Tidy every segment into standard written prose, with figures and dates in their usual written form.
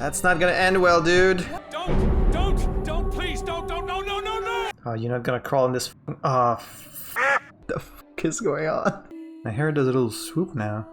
That's not gonna end well, dude. Don't, please, no. Oh, you're not gonna crawl in this. Oh, the fuck is going on? My hair does a little swoop now.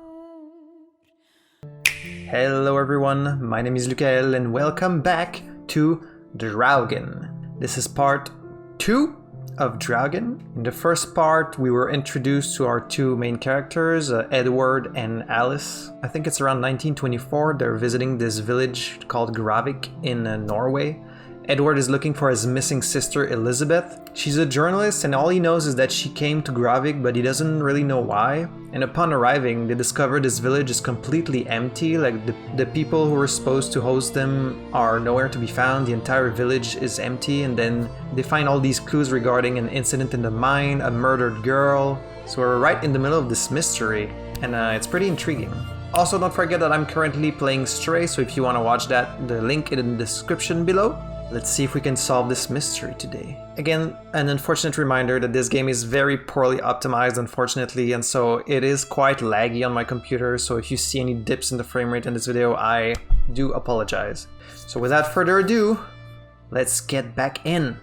Hello everyone, my name is Lukael and welcome back to Draugen. This is part 2 of Draugen. In the first part we were introduced to our two main characters, Edward and Alice. I think it's around 1924, they're visiting this village called Graavik in Norway. Edward is looking for his missing sister Elizabeth. She's a journalist and all he knows is that she came to Graavik, but he doesn't really know why. And upon arriving, they discover this village is completely empty, like the people who were supposed to host them are nowhere to be found, the entire village is empty, and then they find all these clues regarding an incident in the mine, a murdered girl. So we're right in the middle of this mystery, and it's pretty intriguing. Also, don't forget that I'm currently playing Stray, so if you want to watch that, the link is in the description below. Let's see if we can solve this mystery today. Again, an unfortunate reminder that this game is very poorly optimized, unfortunately, and so it is quite laggy on my computer, so if you see any dips in the frame rate in this video, I do apologize. So without further ado, let's get back in.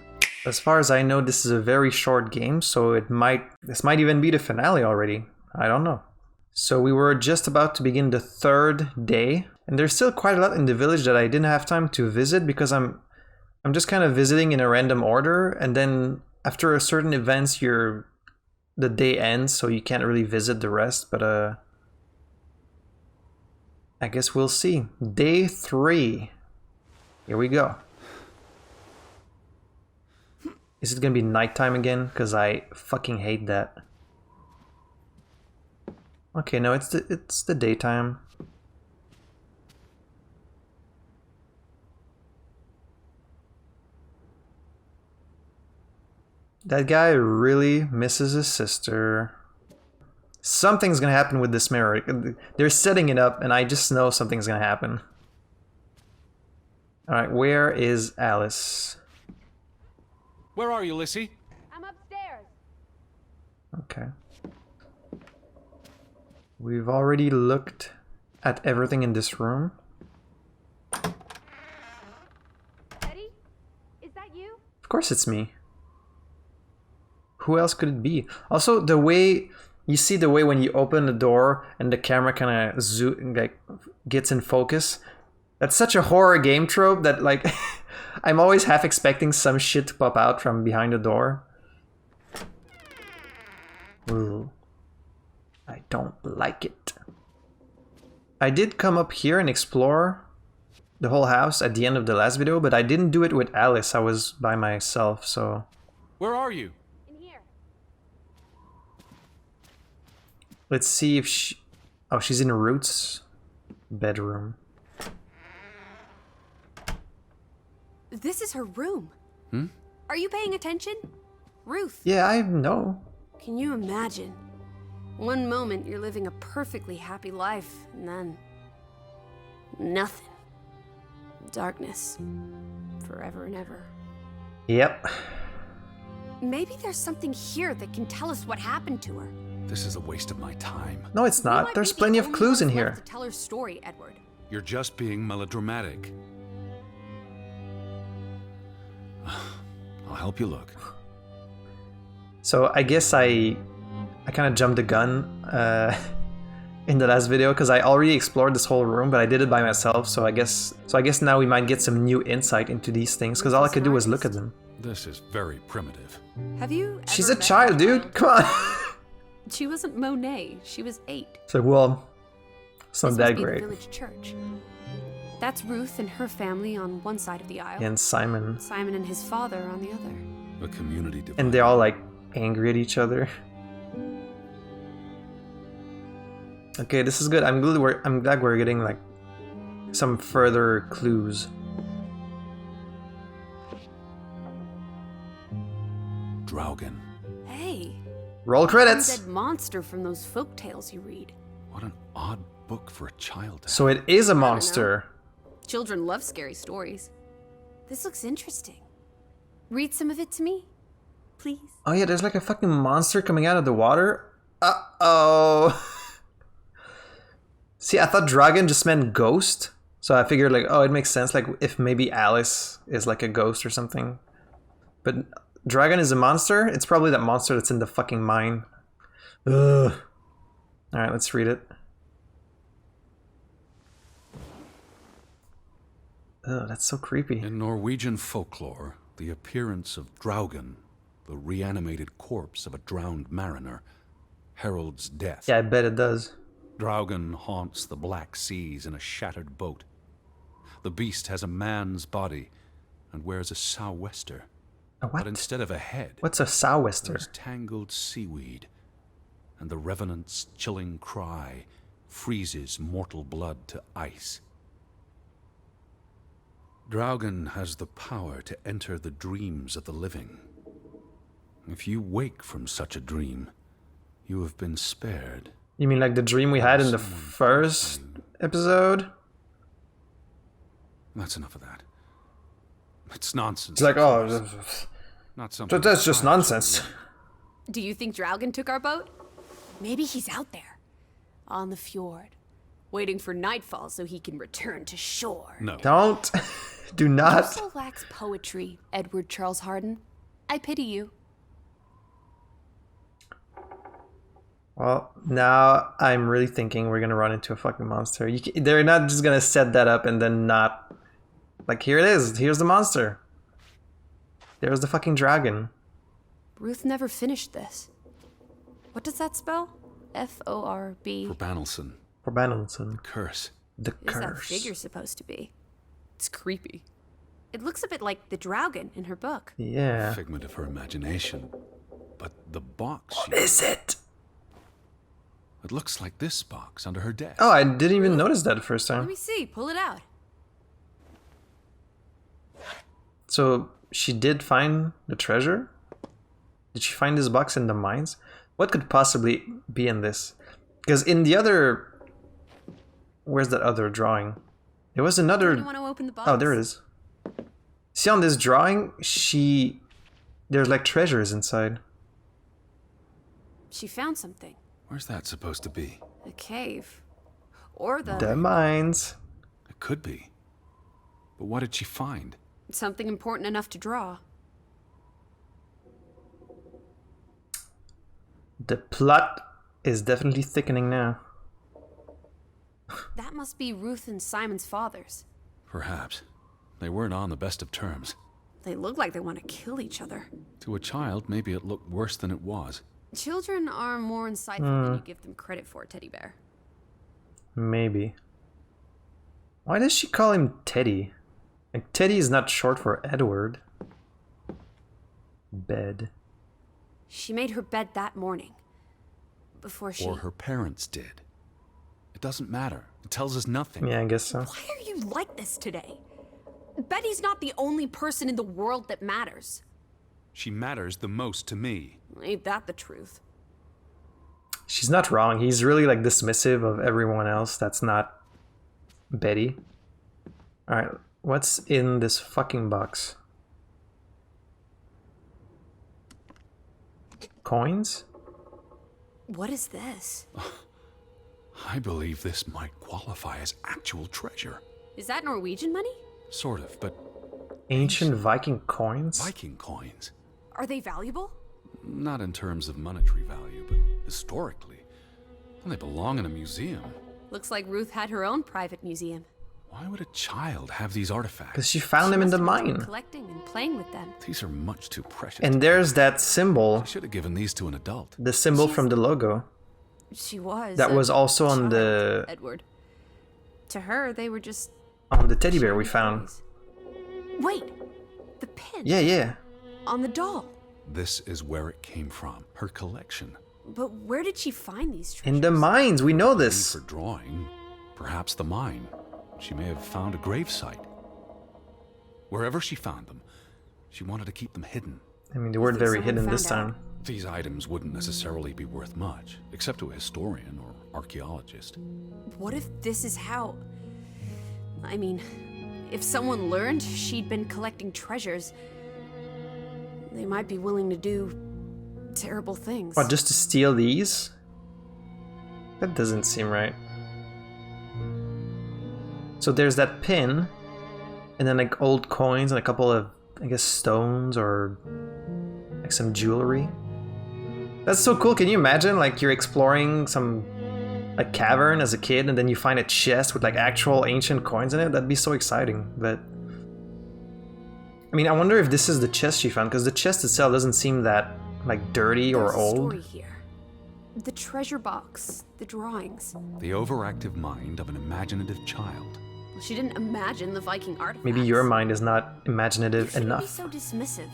As far as I know, this is a very short game, so this might even be the finale already. I don't know. So we were just about to begin the third day, and there's still quite a lot in the village that I didn't have time to visit because I'm just kind of visiting in a random order, and then after a certain events the day ends, so you can't really visit the rest, but I guess we'll see. Day 3. Here we go. Is it gonna be nighttime again? Because I fucking hate that. Okay, no, it's the daytime. That guy really misses his sister. Something's gonna happen with this mirror. They're setting it up and I just know something's gonna happen. Alright, where is Alice? Where are you, Lissy? I'm upstairs. Okay. We've already looked at everything in this room. Eddie? Is that you? Of course it's me. Who else could it be? Also, the way when you open the door and the camera kind of gets in focus. That's such a horror game trope that like I'm always half expecting some shit to pop out from behind the door. Ooh. I don't like it. I did come up here and explore the whole house at the end of the last video, but I didn't do it with Alice. I was by myself, so. Where are you? Let's see if she... Oh, she's in Ruth's bedroom. This is her room. Are you paying attention? Ruth. Yeah, I know. Can you imagine? One moment you're living a perfectly happy life, and then... nothing. Darkness. Forever and ever. Yep. Maybe there's something here that can tell us what happened to her. This is a waste of my time. No, it's not. There's plenty of clues in here. To tell her story, Edward. You're just being melodramatic. I'll help you look. So I guess I kind of jumped the gun in the last video because I already explored this whole room, but I did it by myself. So I guess now we might get some new insight into these things because all I could do was look at them. This is very primitive. Have you? She's a child, dude. Come on. She wasn't Monet. She was 8. So well, it's not that This must be great. the village church. That's Ruth and her family on one side of the aisle. And Simon. Simon and his father on the other. A community divide. And they're all like angry at each other. Okay, this is good. I'm glad we're getting like some further clues. Draugen. Hey. Roll credits. Dead monster from those folk tales you read. What an odd book for a child. So it is a monster. Children love scary stories. This looks interesting. Read some of it to me, please. Oh yeah, there's like a fucking monster coming out of the water. Uh-oh. See, I thought dragon just meant ghost. So I figured like, oh, it makes sense. Like if maybe Alice is like a ghost or something. But Dragon is a monster. It's probably that monster that's in the fucking mine. Ugh. All right, let's read it. Oh, that's so creepy. In Norwegian folklore, the appearance of Draugen, the reanimated corpse of a drowned mariner, heralds death. Yeah, I bet it does. Draugen haunts the black seas in a shattered boat. The beast has a man's body and wears a sou'wester. A what? But instead of a head, What's a sou'wester? there's tangled seaweed, and the revenant's chilling cry freezes mortal blood to ice. Draugen has the power to enter the dreams of the living. If you wake from such a dream, you have been spared. You mean like the dream we had in the first episode? That's enough of that. It's nonsense. It's like, oh, Not something that's just I nonsense. Do you think Draugen took our boat? Maybe he's out there, on the fjord, waiting for nightfall so he can return to shore. No. Don't. Do not. Also lacks poetry, Edward Charles Harden. I pity you. Well, now I'm really thinking we're gonna run into a fucking monster. They're not just gonna set that up and then not. Like, here it is. Here's the monster. There's the fucking dragon. Ruth never finished this. What does that spell? F-O-R-B. For Banelson, For Banelson. curse. The What is that curse. figure supposed to be? It's creepy. It looks a bit like the Draugen in her book. Yeah. Figment of her imagination. But the box What is it? it looks like this box under her desk. Oh, I didn't even notice that the first Let time. me see. Pull it out. So she did find the treasure? Did she find this box in the mines? What could possibly be in this? Because in the other... Where's that other drawing? There was Do another... you want to open the box? Oh, there it is. See, on this drawing, there's like treasures inside. She found something. Where's that supposed to be? A cave. Or The mines. It could be. But what did she find? something important enough to draw. The plot is definitely thickening now. That must be Ruth and Simon's fathers. Perhaps. They weren't on the best of terms. They look like they want to kill each other. To a child, maybe it looked worse than it was. Children are more insightful than you give them credit for, Teddy Bear. Maybe. Why does she call him Teddy? Like, Teddy is not short for Edward. Bed. She made her bed that morning. Before she... Or her parents did. It doesn't matter. It tells us nothing. Yeah, I guess so. Why are you like this today? Betty's not the only person in the world that matters. She matters the most to me. Ain't that the truth? She's not wrong. He's really like dismissive of everyone else that's not Betty. Alright, what's in this fucking box? Coins? What is this? I believe this might qualify as actual treasure. Is that Norwegian money? Sort of, but Ancient Viking coins? Viking coins. Are they valuable? Not in terms of monetary value, but historically. They belong in a museum. Looks like Ruth had her own private museum. Why would a child have these artifacts? Because she found them in the Must have enjoyed mine. collecting and playing with them. These are much too precious. And there's that symbol, I should have given these to an adult. the symbol from the logo. She was. That a was also on child, the Edward. To her, they were just. on the teddy bear we found. toys. Wait, the pin. Yeah. On the doll. This is where it came from. Her collection. But where did she find these treasures? In the mines, we know Need this. for drawing. Perhaps the mine. She may have found a grave site. Wherever she found them, she wanted to keep them hidden. I mean, they weren't think very someone hidden this found time. These items wouldn't necessarily be worth much, except to a historian or archaeologist. What if this is how? I mean, if someone learned she'd been collecting treasures, they might be willing to do terrible things. What, just to steal these? That doesn't seem right. So there's that pin, and then like old coins and a couple of, I guess, stones or like some jewelry. That's so cool. Can you imagine like you're exploring a cavern as a kid and then you find a chest with like actual ancient coins in it? That'd be so exciting. But I mean, I wonder if this is the chest she found, because the chest itself doesn't seem that like dirty or old. Story here. The treasure box, the drawings. The overactive mind of an imaginative child. Well, she didn't imagine the Viking artifacts. Maybe your mind is not imaginative You enough. shouldn't be so dismissive.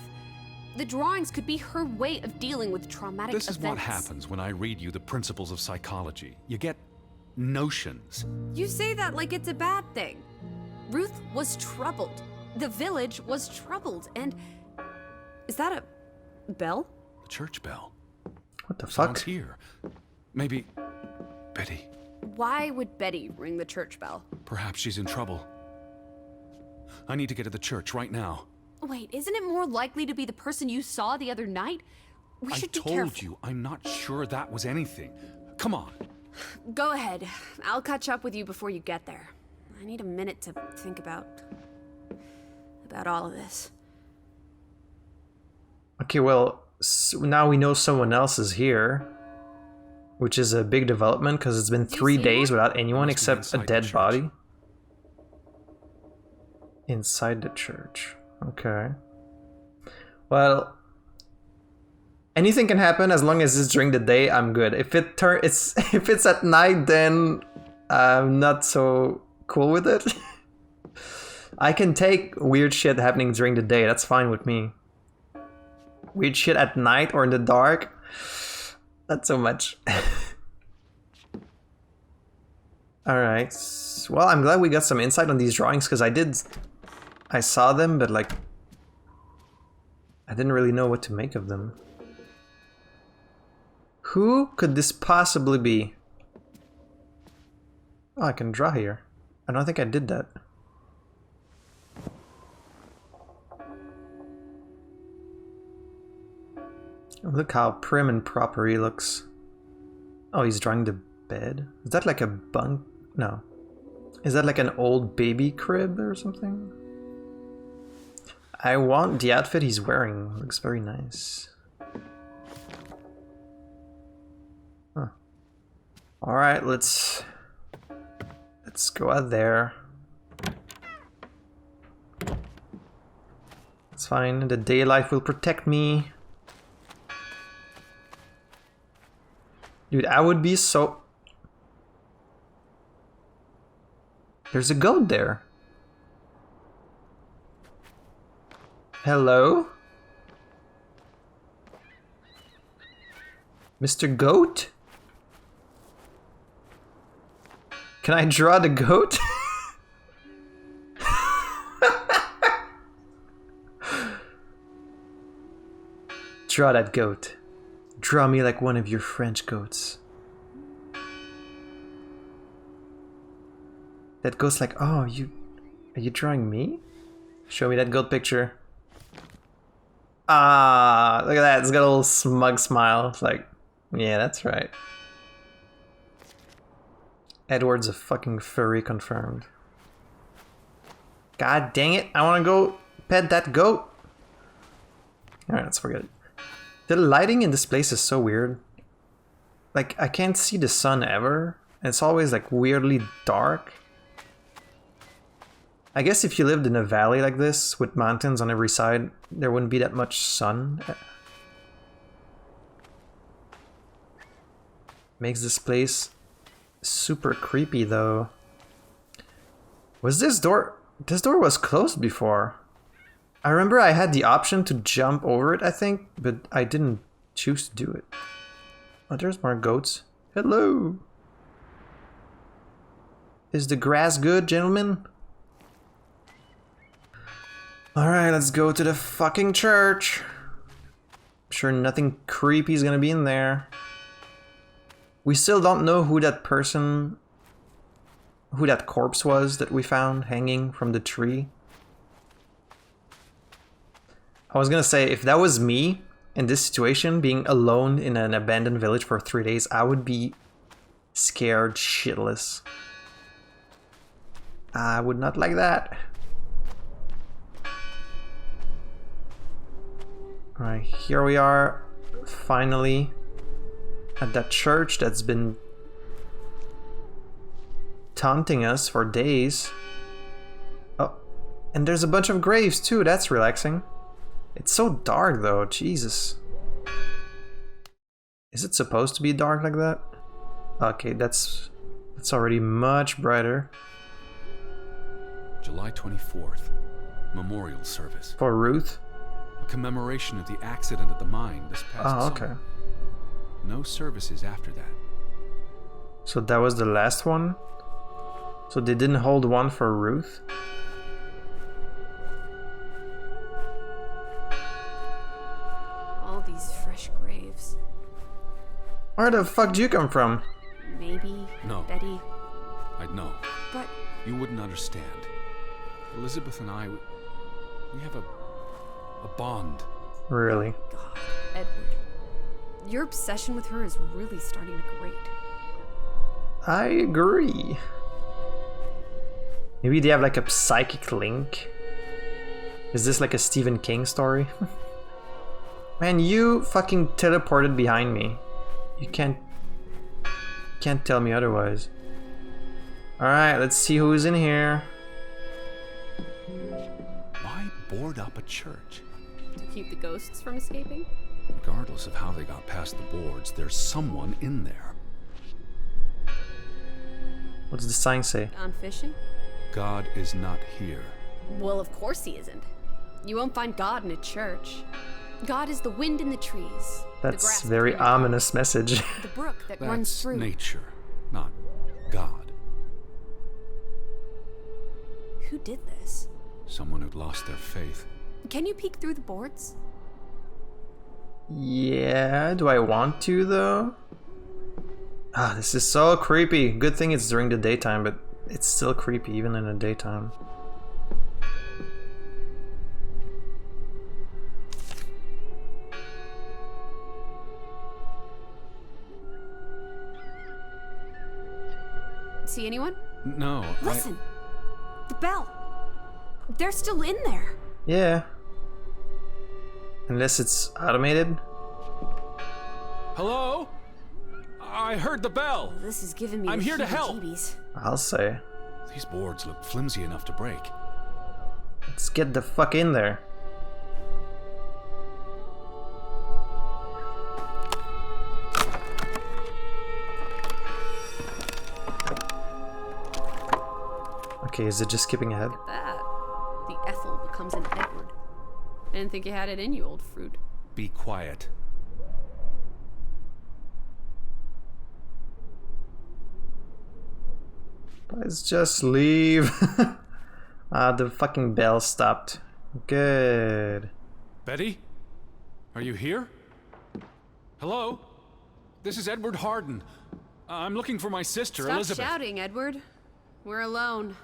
The drawings could be her way of dealing with traumatic This is events. what happens when I read you the principles of psychology. You get notions. You say that like it's a bad thing. Ruth was troubled. The village was troubled, and... Is that a bell? The church bell. What the Someone's fuck? here. Maybe Betty. Why would Betty ring the church bell? Perhaps she's in trouble. I need to get to the church right now. Wait, isn't it more likely to be the person you saw the other night? We should be careful. I told you, I'm not sure that was anything. Come on. Go ahead. I'll catch up with you before you get there. I need a minute to think about all of this. Okay, well, so now we know someone else is here, which is a big development because it's been 3 days without anyone Must be except a inside the dead church. body. Inside the church. Okay. Well, anything can happen as long as it's during the day. I'm good. If it's at night, then I'm not so cool with it. I can take weird shit happening during the day. That's fine with me. Weird shit at night or in the dark, not so much. Alright. Well, I'm glad we got some insight on these drawings, because I saw them, but like I didn't really know what to make of them. Who could this possibly be? Oh, I can draw here. I don't think I did that. Look how prim and proper he looks. Oh, he's drawing the bed. Is that like a bunk? No. Is that like an old baby crib or something? I want the outfit he's wearing. Looks very nice. Huh. Alright, let's go out there. It's fine. The daylight will protect me. Dude, I would be so... There's a goat there. Hello? Mr. Goat? Can I draw the goat? Draw that goat. Draw me like one of your French goats. That goat's like, oh, are you drawing me? Show me that goat picture. Ah, look at that. It's got a little smug smile. It's like, yeah, that's right. Edward's a fucking furry confirmed. God dang it. I want to go pet that goat. Alright, let's forget it. The lighting in this place is so weird. Like, I can't see the sun ever. It's always like weirdly dark. I guess if you lived in a valley like this with mountains on every side, there wouldn't be that much sun. Makes this place super creepy though. Was this door... This door was closed before. I remember I had the option to jump over it, I think, but I didn't choose to do it. Oh, there's more goats. Hello! Is the grass good, gentlemen? Alright, let's go to the fucking church. I'm sure nothing creepy is gonna be in there. We still don't know who that person... who that corpse was that we found hanging from the tree. I was gonna say, if that was me in this situation, being alone in an abandoned village for 3 days, I would be scared shitless. I would not like that. Alright, here we are, finally, at that church that's been taunting us for days. Oh, and there's a bunch of graves too, that's relaxing. It's so dark though, Jesus. Is it supposed to be dark like that? Okay, that's already much brighter. July 24th, memorial service. For Ruth? A commemoration of the accident at the mine this past Oh, okay. summer. No services after that. So that was the last one? So they didn't hold one for Ruth? All these fresh graves. Where the fuck do you come from? Maybe No. Betty. I'd know. But You wouldn't understand. Elizabeth and I, we have a bond. Really? God, Edward. Your obsession with her is really starting to grate. I agree. Maybe they have like a psychic link? Is this like a Stephen King story? Man, you fucking teleported behind me. You can't tell me otherwise. Alright, let's see who's in here. Why board up a church? To keep the ghosts from escaping? Regardless of how they got past the boards, there's someone in there. What does the sign say? On fishing? God is not here. Well, of course he isn't. You won't find God in a church. God is the wind in the trees. the That's grass very between the ominous message. The brook that runs That's through. nature, not God. Who did this? Someone who'd lost their faith. Can you peek through the boards? Yeah, do I want to though? Ah, this is so creepy. Good thing it's during the daytime, but it's still creepy even in the daytime. See anyone? No, Listen! The bell! They're still in there! Yeah. Unless it's automated. Hello? I heard the bell. This is giving me I'm the here to help. heebie-jeebies. I'll say. These boards look flimsy enough to break. Let's get the fuck in there. Okay, is it just skipping ahead? That. The Ethel becomes an Edward. I didn't think you had it in you, old fruit. Be quiet. Let's just leave. The fucking bell stopped. Good. Betty? Are you here? Hello? This is Edward Harden. I'm looking for my sister, Stop Elizabeth. shouting, Edward. We're alone.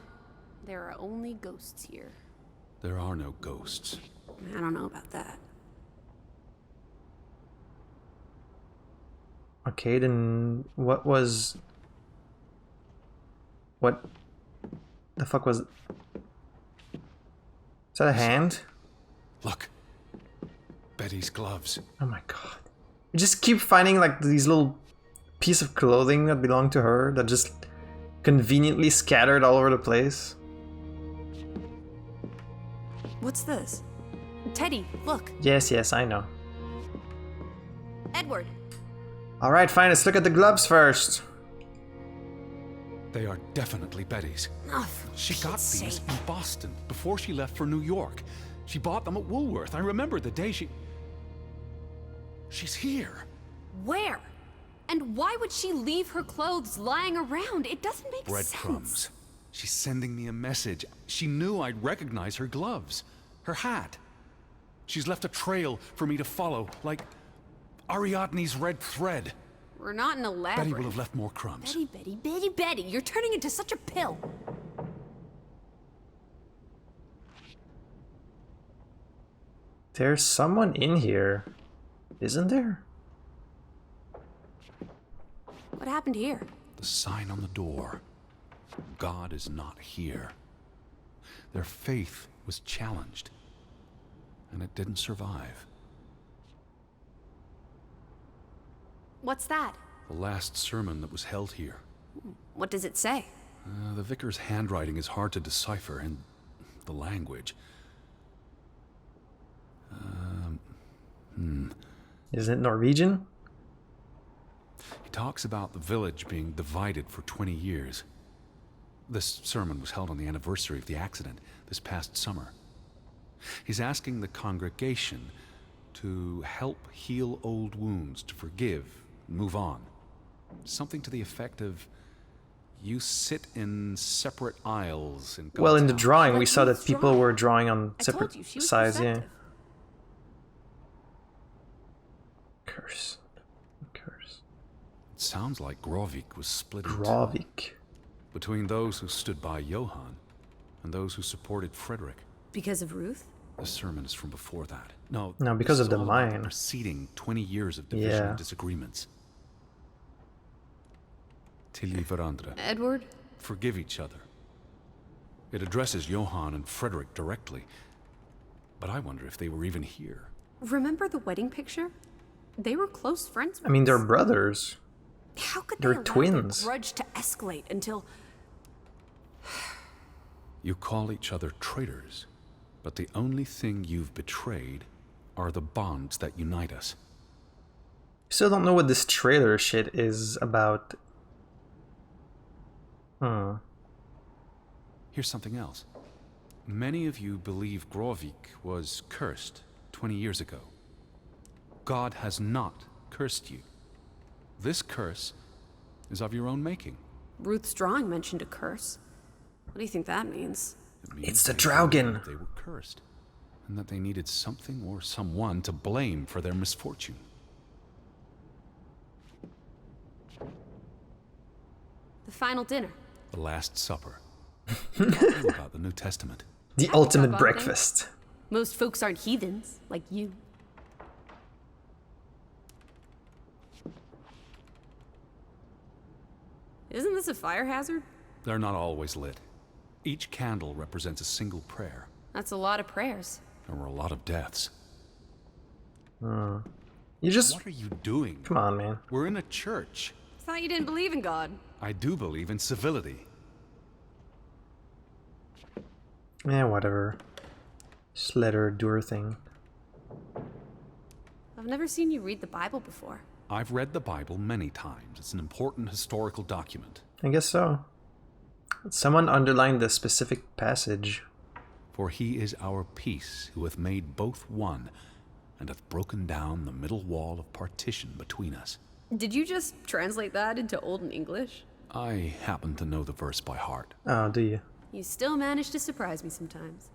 There are only ghosts here. There are no ghosts. I don't know about that. Okay, then what was... What the fuck was... Is that a hand? Look. Betty's gloves. Oh my god. You just keep finding like these little piece of clothing that belong to her that just conveniently scattered all over the place. What's this? Teddy, look. Yes, yes, I know. Edward. Alright, fine, let's look at the gloves first. They are definitely Betty's. Oh, for She got Pete's these sake. in Boston before she left for New York. She bought them at Woolworth. I remember the day She's here. Where? And why would she leave her clothes lying around? It doesn't make Breadcrumbs. sense. She's sending me a message. She knew I'd recognize her gloves. Her hat. She's left a trail for me to follow, like Ariadne's red thread. We're not in a lab. Betty will have left more crumbs. Betty. You're turning into such a pill. There's someone in here, isn't there? What happened here? The sign on the door. God is not here. Their faith was challenged, and it didn't survive. What's that? The last sermon that was held here. What does it say? The vicar's handwriting is hard to decipher, and the language. Isn't it Norwegian? He talks about the village being divided for 20 years. This sermon was held on the anniversary of the accident this past summer. He's asking the congregation to help heal old wounds, to forgive, move on. Something to the effect of, you sit in separate aisles in God's Well, in the house. drawing, we Like saw that Ruth's people drawing. were drawing on I separate told you, she was sides, yeah. perceptive. Curse. Curse. It sounds like Graavik was split in two, Graavik. between those who stood by Johann and those who supported Frederick. Because of Ruth? The sermon is from before that. No, because this of is the all about mine. preceding 20 years of division Yeah. and disagreements. Tilly varandra. Edward? Forgive each other. It addresses Johann and Frederick directly. But I wonder if they were even here. Remember the wedding picture? They were close friends. I mean, they're brothers. How could they're they allow twins. their grudge to escalate until... You call each other traitors, but the only thing you've betrayed are the bonds that unite us. Still don't know what this trailer shit is about. Here's something else. Many of you believe Graavik was cursed 20 years ago. God has not cursed you. This curse is of your own making. Ruth's drawing mentioned a curse. What do you think that means? It means It's the they Draugen. believed they were cursed, and that they needed something or someone to blame for their misfortune. The final dinner. The Last Supper. All about the New Testament. The That's a ultimate top-up thing. breakfast. Most folks aren't heathens, like you. Isn't this a fire hazard? They're not always lit. Each candle represents a single prayer. That's a lot of prayers. There were a lot of deaths. You just... What are you doing? Come on, man. We're in a church. Thought you didn't believe in God. I do believe in civility. Yeah, whatever. Just let her do her thing. I've never seen you read the Bible before. I've read the Bible many times. It's an important historical document. I guess so. Someone underlined the specific passage. For he is our peace, who hath made both one, and hath broken down the middle wall of partition between us. Did you just translate that into Old English? I happen to know the verse by heart. Oh, do you? You still manage to surprise me sometimes.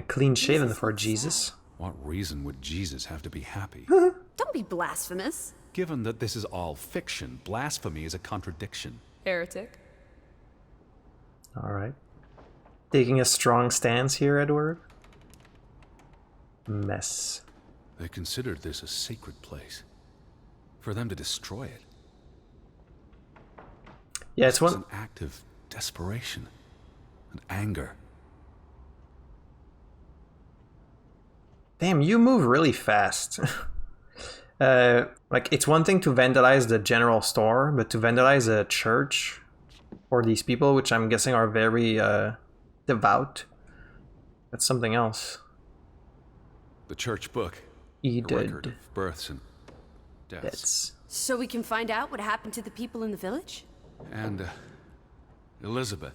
Clean shaven Jesus for looks Jesus. What reason would Jesus have to be happy? Don't be blasphemous. Given that this is all fiction, blasphemy is a contradiction. Heretic. Alright. Taking a strong stance here, Edward. Mess. They considered this a sacred place. For them to destroy it Yeah, it's was one... an act of desperation and anger. Damn, you move really fast. Like, it's one thing to vandalize the general store, but to vandalize a church for these people, which I'm guessing are very devout, that's something else. The church book, He a record did. of births and deaths. That's... So we can find out what happened to the people in the village? And Elizabeth.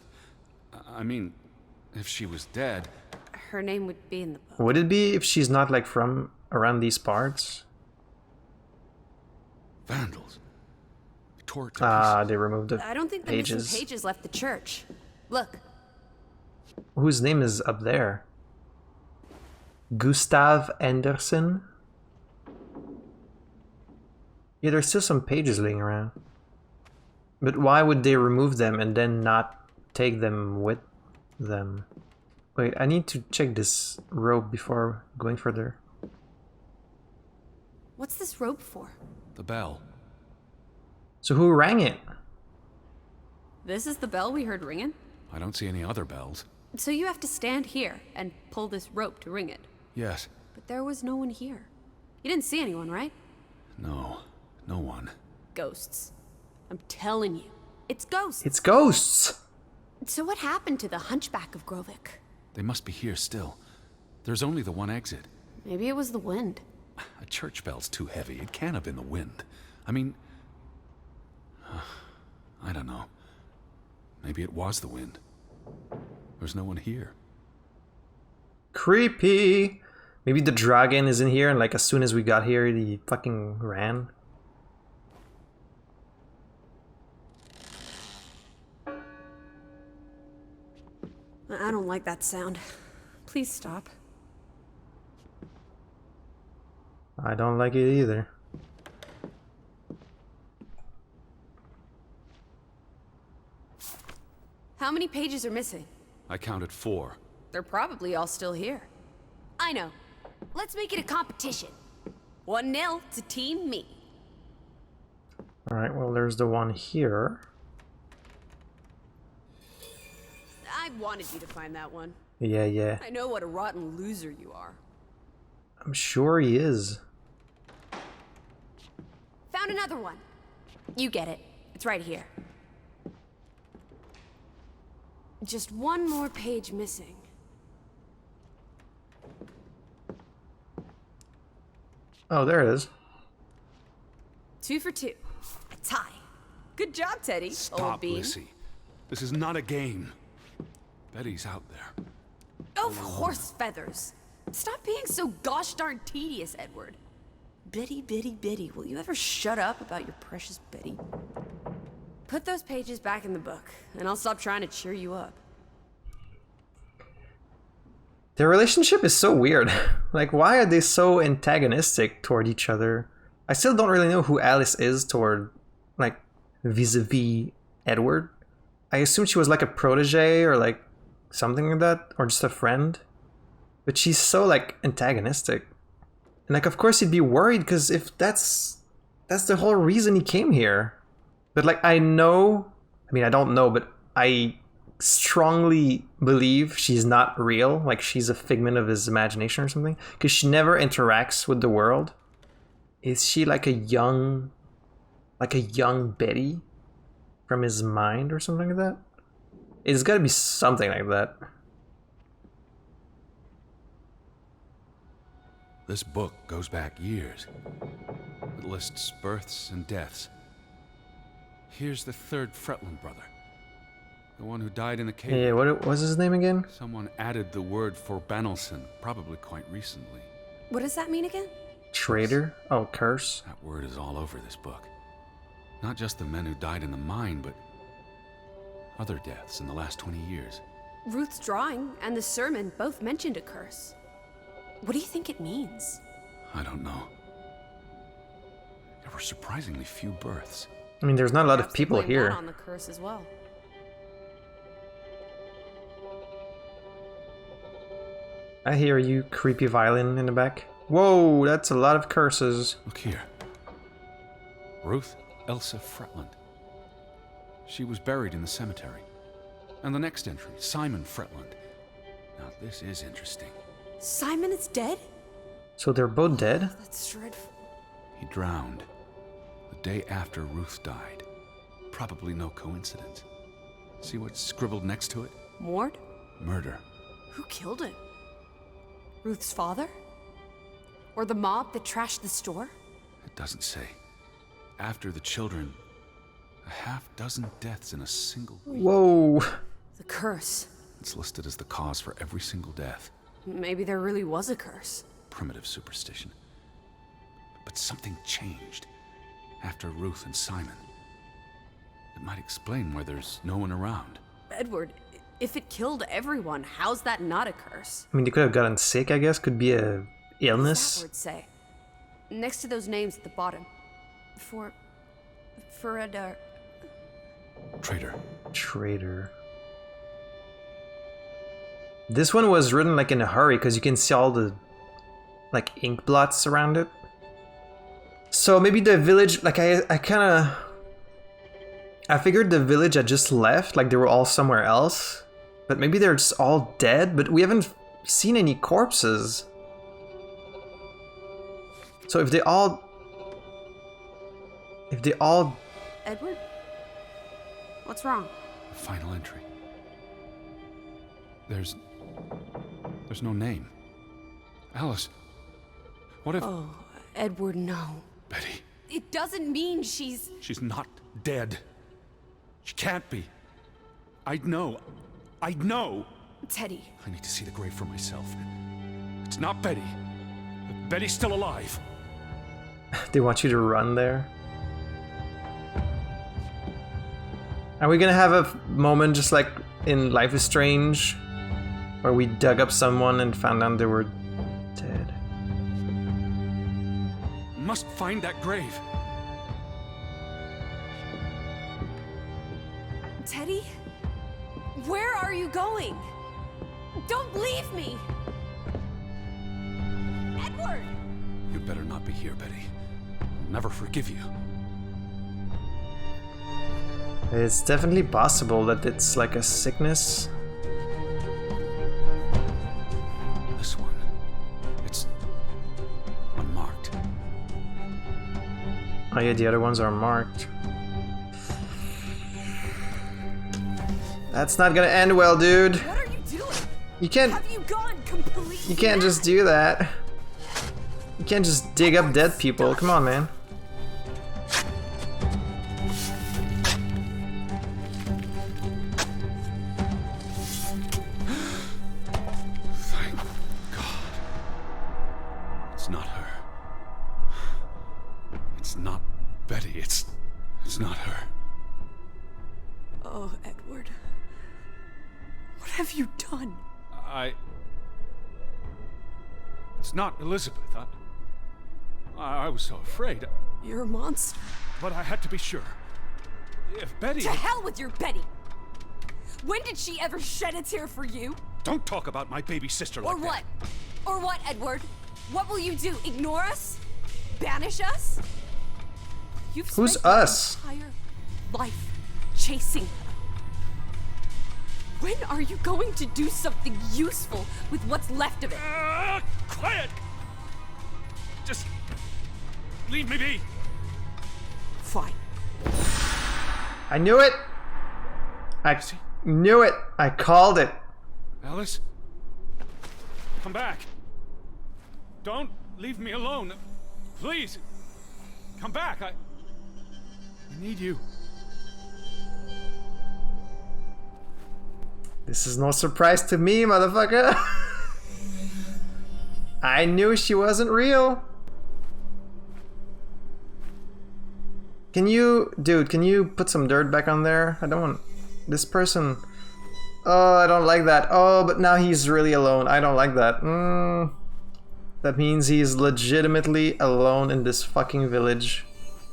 I mean, if she was dead, Her name would be in the book. Would it be if she's not, like, from around these parts? vandals. They tore it to Ah, pieces. they removed the I don't think the pages. missing pages left the church. Look, Whose name is up there? Gustav Anderson? Yeah, there's still some pages laying around. But why would they remove them and then not take them with them? Wait, I need to check this rope before going further. what's this rope for? The bell. So who rang it? This is the bell we heard ringing? I don't see any other bells. So you have to stand here and pull this rope to ring it. Yes. But there was no one here. You didn't see anyone, right? No. No one. Ghosts. I'm telling you. It's ghosts. It's ghosts! So what happened to the hunchback of Graavik? They must be here still. There's only the one exit. Maybe it was the wind. A church bell's too heavy. It can't have been the wind. I mean... I don't know. Maybe it was the wind. There's no one here. Creepy! Maybe the Draugen is in here and like as soon as we got here, he fucking ran. I don't like that sound. Please stop. I don't like it either. How many pages are missing? I counted 4. They're probably all still here. I know. Let's make it a competition. 1-0 to Team Me. Alright, well there's the one here. I wanted you to find that one. Yeah. I know what a rotten loser you are. I'm sure he is. Found another one. You get it. It's right here. Just one more page missing. Oh, there it is. 2 for 2. A tie. Good job, Teddy. Old Stop, bean. Lissy. This is not a game. Betty's out there. Of horse feathers. Stop being so gosh darn tedious, Edward. Biddy, biddy, biddy. Will you ever shut up about your precious Betty? Put those pages back in the book, and I'll stop trying to cheer you up. Their relationship is so weird. Like, why are they so antagonistic toward each other? I still don't really know who Alice is toward, like, vis-a-vis Edward. I assume she was like a protege or like something like that, or just a friend. But she's so like antagonistic. And like, of course he'd be worried because if that's the whole reason he came here. But like, I don't know, but I strongly believe she's not real. Like she's a figment of his imagination or something. Because she never interacts with the world. Is she like a young Betty from his mind or something like that? It's gotta be something like that. This book goes back years. It lists births and deaths. Here's the 3rd Fretland brother. The one who died in the cave. Yeah, what was his name again? Someone added the word for Banelson, probably quite recently. What does that mean again? Traitor? Oh, curse. That word is all over this book. Not just the men who died in the mine, but other deaths in the last 20 years. Ruth's drawing and the sermon both mentioned a curse. What do you think it means? I don't know. There were surprisingly few births. I mean, there's not a lot of Perhaps they people blame here. that on the curse as well. I hear you, creepy violin in the back. Whoa, that's a lot of curses. Look here. Ruth Elsa Fretland. She was buried in the cemetery. And the next entry, Simon Fretland. Now this is interesting. Simon is dead? So they're both dead? That's dreadful. He drowned the day after Ruth died. Probably no coincidence. See what's scribbled next to it? Mord? Murder. Who killed him? Ruth's father? Or the mob that trashed the store? It doesn't say. After the children, a half-dozen deaths in a single week. Whoa. The curse. It's listed as the cause for every single death. Maybe there really was a curse. Primitive superstition. But something changed after Ruth and Simon. It might explain why there's no one around. Edward, if it killed everyone, how's that not a curse? I mean, they could have gotten sick, I guess. Could be a illness. What does that word say? Next to those names at the bottom. For a Traitor. Traitor. This one was written like in a hurry because you can see all the like ink blots around it. So maybe the village, like I figured the village had just left, like they were all somewhere else. But maybe they're just all dead, but we haven't seen any corpses. So if they all... Edward? What's wrong? Final entry. There's no name. Alice, what if... Oh, Edward, no. Betty. It doesn't mean she's... She's not dead. She can't be. I'd know. I'd know. Teddy. I need to see the grave for myself. It's not Betty. Betty's still alive. They want you to run there? Are we gonna have a moment just like in Life is Strange, where we dug up someone and found out they were dead? Must find that grave. Teddy? Where are you going? Don't leave me! Edward! You'd better not be here, Betty. I'll never forgive you. It's definitely possible that it's like a sickness. This one, it's unmarked. Oh yeah, the other ones are marked. That's not gonna end well, dude. What are you doing? You can't... Have you gone completely You can't just do that. You can't just dig up dead people. Come on, man. Thank God. It's not her. It's not Betty. It's not her. Oh, Edward. What have you done? It's not Elizabeth. I was so afraid. You're a monster. But I had to be sure. If Betty... To hell with your Betty! When did she ever shed a tear for you? Don't talk about my baby sister like Or that. what? Or what, Edward? What will you do? Ignore us? Banish us? You've Who's spent your us? entire life chasing her. When are you going to do something useful with what's left of it? Quiet! Just leave me be. Fine. I knew it! I knew it! I called it! Alice? Come back. Don't leave me alone. Please. Come back. I need you. This is no surprise to me, motherfucker! I knew she wasn't real! Can you... Dude, can you put some dirt back on there? I don't want... This person... Oh, I don't like that. Oh, but now he's really alone. I don't like that. That means he's legitimately alone in this fucking village.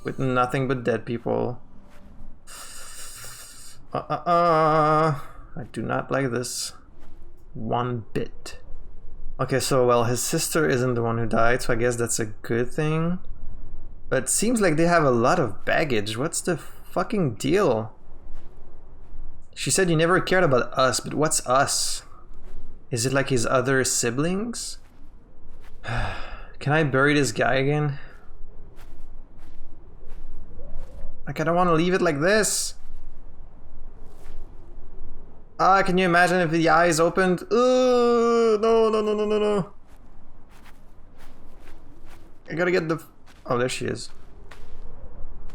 With nothing but dead people. I do not like this. One bit. Okay, so, well, his sister isn't the one who died, so I guess that's a good thing. But it seems like they have a lot of baggage. What's the fucking deal? She said you never cared about us, but what's us? Is it like his other siblings? Can I bury this guy again? Like, I don't want to leave it like this. Ah, can you imagine if the eyes opened? No. I gotta get the... Oh, there she is.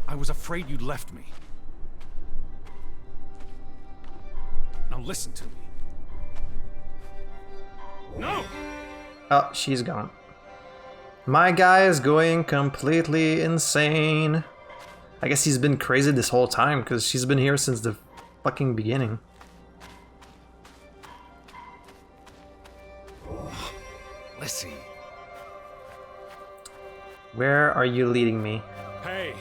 I was afraid you'd left me. Now listen to me. No! Oh, she's gone. My guy is going completely insane. I guess he's been crazy this whole time because she's been here since the fucking beginning. Listen. Where are you leading me? Hey.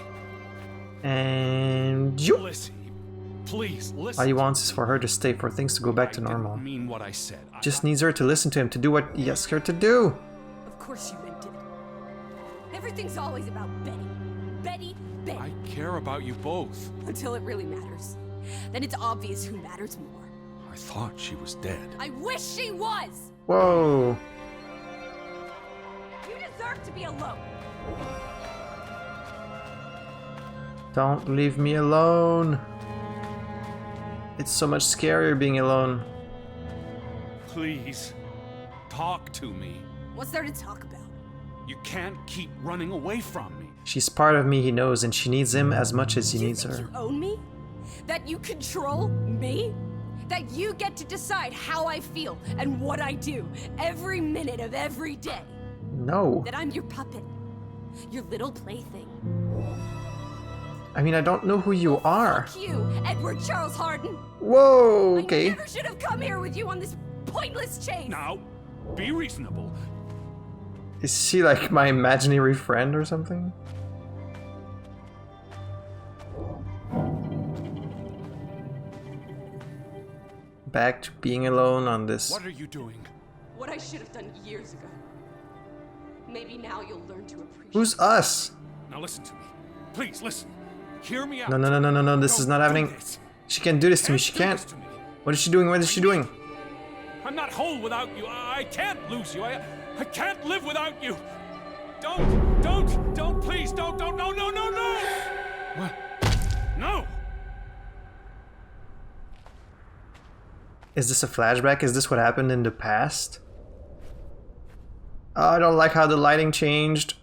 And you. Listen. Please listen. All he wants is for her to stay, for things to go back to normal. I didn't mean what I said. Just needs her to listen to him, to do what he asks her to do. Of course you meant it. Everything's always about Betty. bit. I care about you both. Until it really matters. Then it's obvious who matters more. I thought she was dead. I wish she was! Whoa. You deserve to be alone. Don't leave me alone. It's so much scarier being alone. Please, talk to me. What's there to talk about? You can't keep running away from me. She's part of me, he knows, and she needs him as much as he You needs think her. you own me? That you control me? That you get to decide how I feel and what I do every minute of every day? No. That I'm your puppet, your little plaything. I mean, I don't know who you are. Fuck you, Edward Charles Harden. Whoa, I okay. never should have come here with you on this pointless chase. Now, be reasonable. Is she like my imaginary friend or something? Back to being alone on this. What are you doing? What I should have done years ago. Maybe now you'll learn to appreciate. Who's us? Now listen to me. Please listen. Hear me out. No, no, no, no, no, no, this is not Don't do happening. this. She can't do this to me, she do can't. this to me. What is she doing? What is she doing? I'm not whole without you. I can't lose you. I can't live without you. Don't, please, don't, no, no, no, no. What? No. Is this a flashback? Is this what happened in the past? Oh, I don't like how the lighting changed.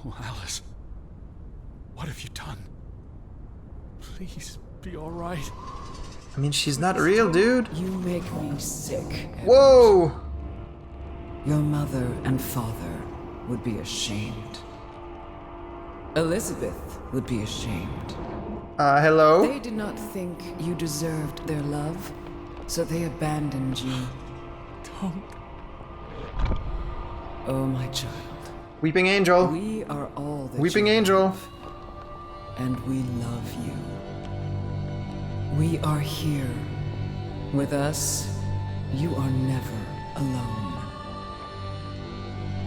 Oh, Alice. What have you done? Please be all right. I mean, she's not real, dude. You make me sick. Whoa! Your mother and father would be ashamed. Elizabeth would be ashamed. Hello? They did not think you deserved their love, so they abandoned you. Don't. Oh, my child. Weeping Angel. We are all that Weeping you Angel. have, and we love you. We are here. With us, you are never alone.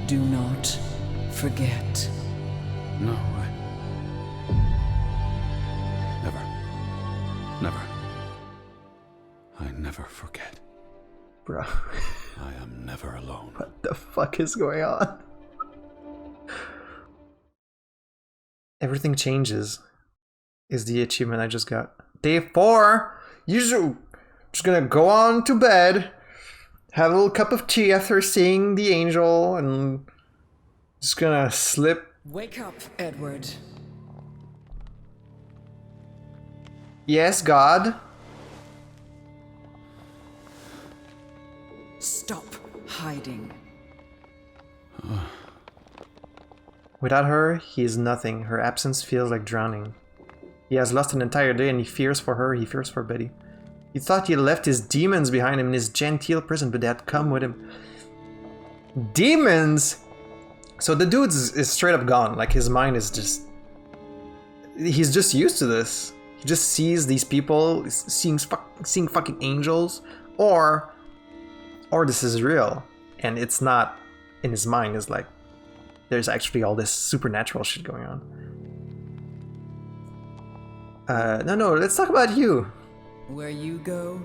Do not forget. No, Never. I never forget. Bro, I am never alone. what the fuck is going on? Everything changes. Is the achievement I just got. Day 4! Usually, just gonna go on to bed, have a little cup of tea after seeing the angel, and just gonna slip. Wake up, Edward. Yes, God. Stop hiding. Without her, he is nothing. Her absence feels like drowning. He has lost an entire day and he fears for her, he fears for Betty. He thought he had left his demons behind him in his genteel prison, but they had come with him. Demons?! So the dude is straight up gone. Like, his mind is just... He's just used to this. He just sees these people, seeing fucking angels, or this is real, and it's not in his mind. It's like there's actually all this supernatural shit going on. No, let's talk about you. Where you go,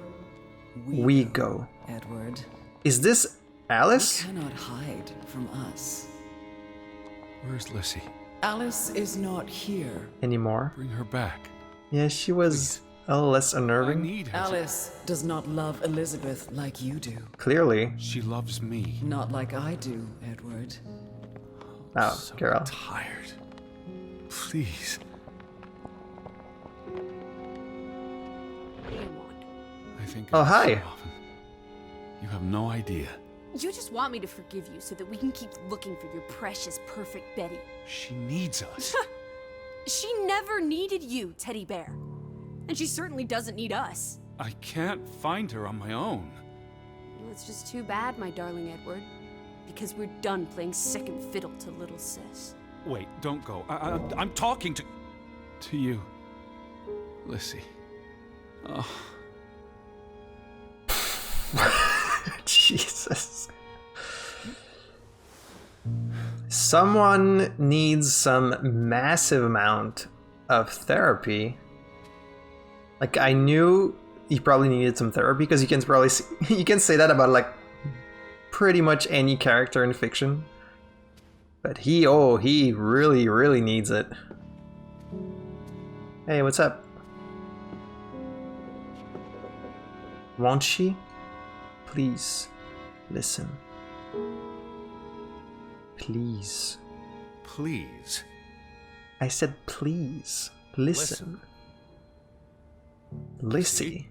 We go. Edward. Is this Alice? You cannot hide from us. Where's Lissy? Alice is not here. Anymore? Bring her back. Yeah, she was a little less I unnerving. need her. Alice does not love Elizabeth like you do. Clearly. She loves me. Not like I do, Edward. Oh, So girl. tired. Please. What do you want? I think. Oh, of it hi. so often. You have no idea. You just want me to forgive you so that we can keep looking for your precious, perfect Betty. She needs us. She never needed you, Teddy Bear. And she certainly doesn't need us. I can't find her on my own. Well, it's just too bad, my darling Edward. Because we're done playing second fiddle to little sis. Wait, don't go. I'm talking to you, Lissy. Oh. Jesus. Someone needs some massive amount of therapy. Like, I knew he probably needed some therapy because you can probably you can say that about like pretty much any character in fiction. But he really, really needs it. Hey, what's up? Won't she? Please, listen. Please. Please. I said please, listen. Lissy.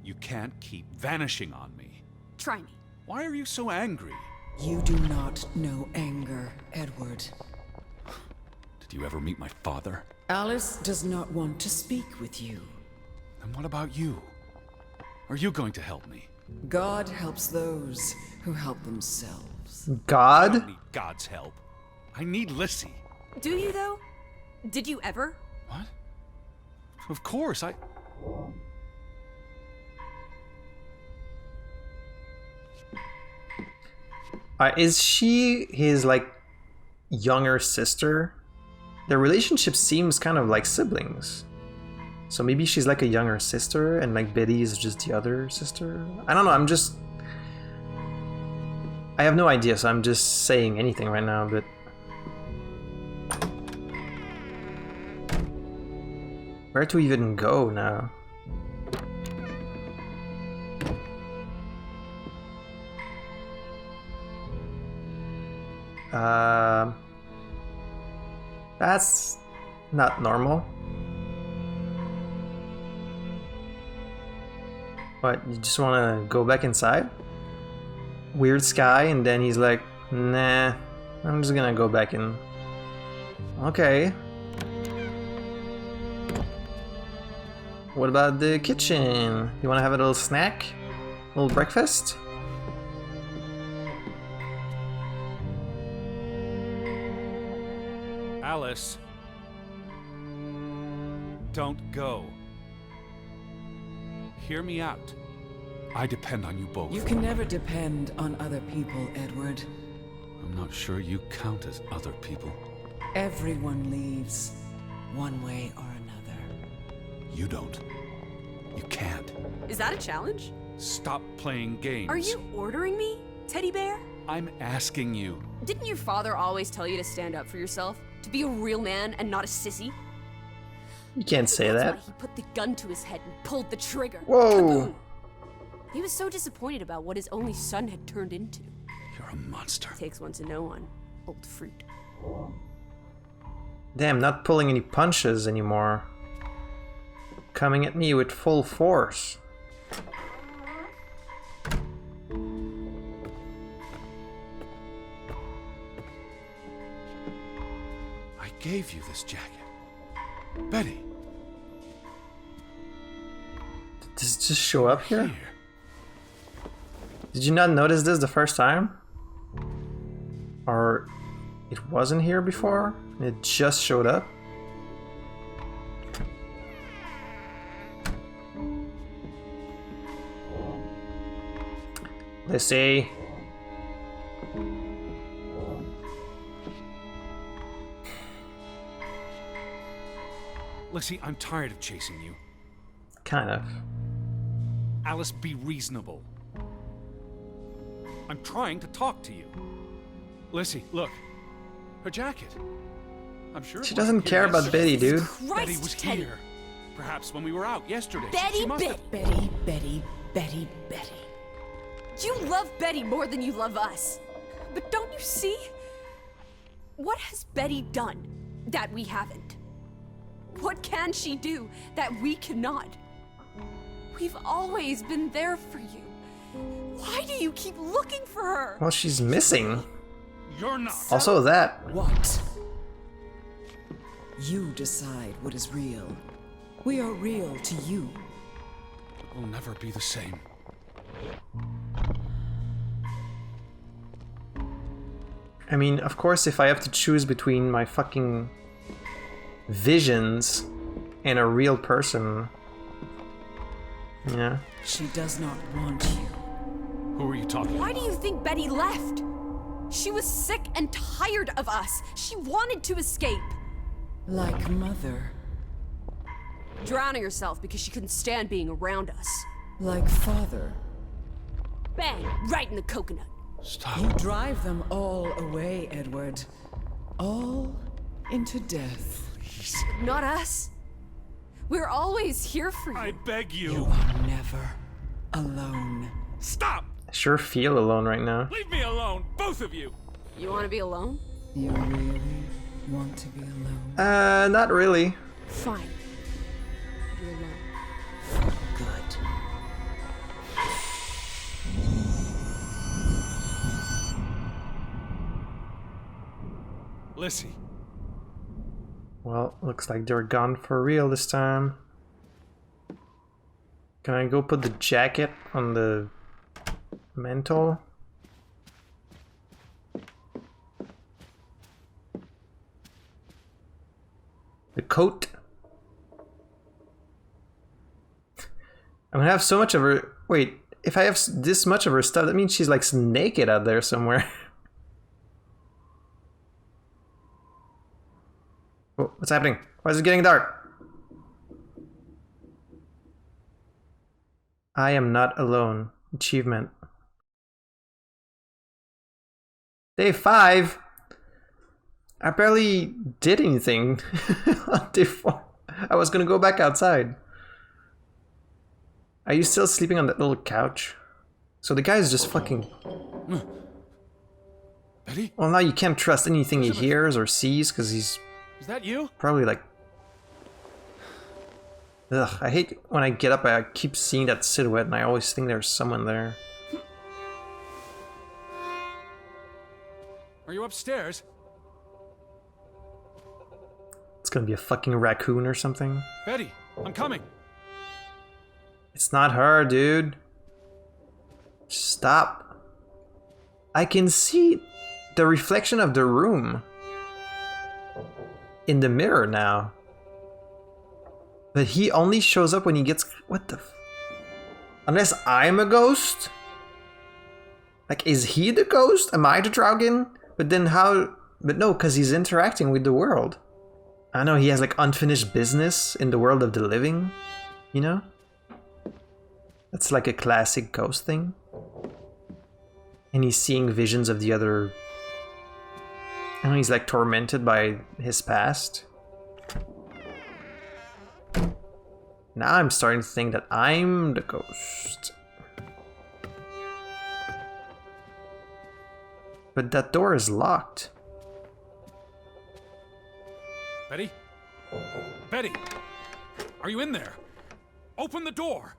You can't keep vanishing on me. Try me. Why are you so angry? You do not know anger, Edward. Did you ever meet my father? Alice does not want to speak with you. And what about you? Are you going to help me? God helps those who help themselves. I God? don't need God's help. I need Lissy. Do you, though? Did you ever? What? Of course, Is she his, like, younger sister? Their relationship seems kind of like siblings. So maybe she's like a younger sister and like Betty is just the other sister? I don't know, I have no idea, so I'm just saying anything right now, but... Where to even go now? That's not normal. What, you just want to go back inside? Weird sky, and then he's like, nah, I'm just gonna go back in. Okay. What about the kitchen? You want to have a little snack? A little breakfast? Alice. Don't go. Hear me out. I depend on you both. You can never depend on other people, Edward. I'm not sure you count as other people. Everyone leaves, one way or another. You don't. You can't. Is that a challenge? Stop playing games. Are you ordering me, teddy bear? I'm asking you. Didn't your father always tell you to stand up for yourself? To be a real man and not a sissy? You can't say That's that. why he put the gun to his head and pulled the trigger. Whoa. Kaboom. He was so disappointed about what his only son had turned into. You're a monster. Takes one to know one. Old fruit. Damn, not pulling any punches anymore. Coming at me with full force. I gave you this jacket. Betty. Does it just show up here? Did you not notice this the first time? Or it wasn't here before? It just showed up? Let's see. Lissy, I'm tired of chasing you. Kind of. Alice, be reasonable. I'm trying to talk to you. Lissy, look. Her jacket. I'm sure She it doesn't wasn't care here about yesterday. Betty, dude. Betty was Teddy. here. Perhaps when we were out yesterday. Betty, She must Betty. have- Betty. You love Betty more than you love us. But don't you see? What has Betty done that we haven't? What can she do that we cannot? We've always been there for you. Why do you keep looking for her? Well, she's missing. You're not. Also that. What? You decide what is real. We are real to you. We'll never be the same. I mean, of course, if I have to choose between my fucking visions and a real person. Yeah. She does not want you. Who are you talking Why about? do you think Betty left? She was sick and tired of us. She wanted to escape. Like Mother. Drowning herself because she couldn't stand being around us. Like Father. Bang! Right in the coconut. Stop. You drive them all away, Edward. All into death. Not us. We're always here for you. I beg you. You are never alone. Stop! I sure feel alone right now. Leave me alone, both of you. You want to be alone? You really want to be alone? Not really. Fine. You're alone. Good. Lissy. Well, looks like they're gone for real this time. Can I go put the jacket on the mantle? The coat. I'm gonna have so much of her. Wait, if I have this much of her stuff, that means she's like naked out there somewhere. Oh, what's happening? Why is it getting dark? I am not alone. Achievement. Day 5. I barely did anything on day 4. I was gonna go back outside. Are you still sleeping on that little couch? So the guy is just fucking... Betty? Well, now you can't trust anything he hears or sees because he's Is that you? probably like... Ugh, I hate when I get up, I keep seeing that silhouette and I always think there's someone there. Are you upstairs? It's gonna be a fucking raccoon or something. Betty, I'm coming. It's not her, dude. Stop. I can see the reflection of the room in the mirror now. But he only shows up when he gets... What the... Unless I'm a ghost? Like, is he the ghost? Am I the Draugen? But then how... But no, because he's interacting with the world. I know he has like unfinished business in the world of the living. You know? That's like a classic ghost thing. And he's seeing visions of the other... And he's like tormented by his past. Now I'm starting to think that I'm the ghost. But that door is locked. Betty? Betty! Are you in there? Open the door!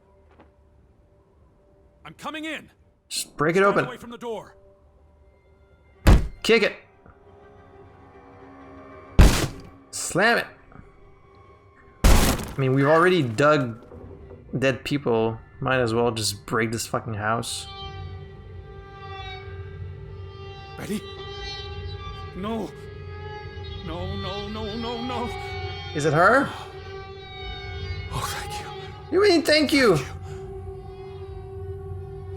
I'm coming in! Just break it Stand open. away from the door! Kick it. Slam it. I mean, we've already dug dead people. Might as well just break this fucking house. Betty? No! No, no, no, no, no! Is it her? Oh, thank you. You mean thank you?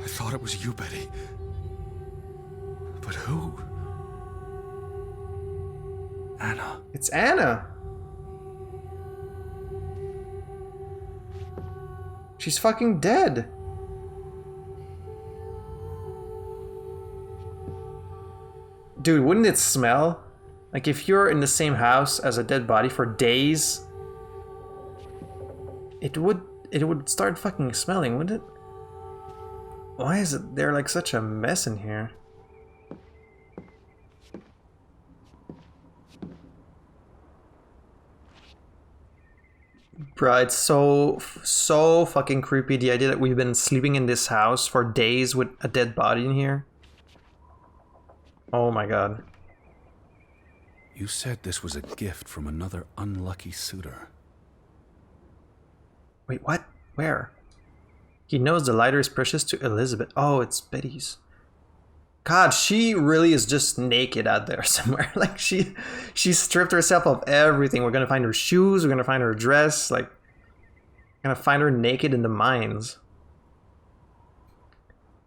I thought it was you, Betty. But who? Anna. It's Anna. She's fucking dead. Dude, wouldn't it smell? Like if you're in the same house as a dead body for days, it would start fucking smelling, wouldn't it? Why is it there like such a mess in here? Bruh, it's so fucking creepy, the idea that we've been sleeping in this house for days with a dead body in here. Oh my god. You said this was a gift from another unlucky suitor. Wait, what? Where? He knows the lighter is precious to Elizabeth. Oh, it's Betty's. God, she really is just naked out there somewhere. Like she stripped herself of everything. We're gonna find her shoes, we're gonna find her dress, like we're gonna find her naked in the mines.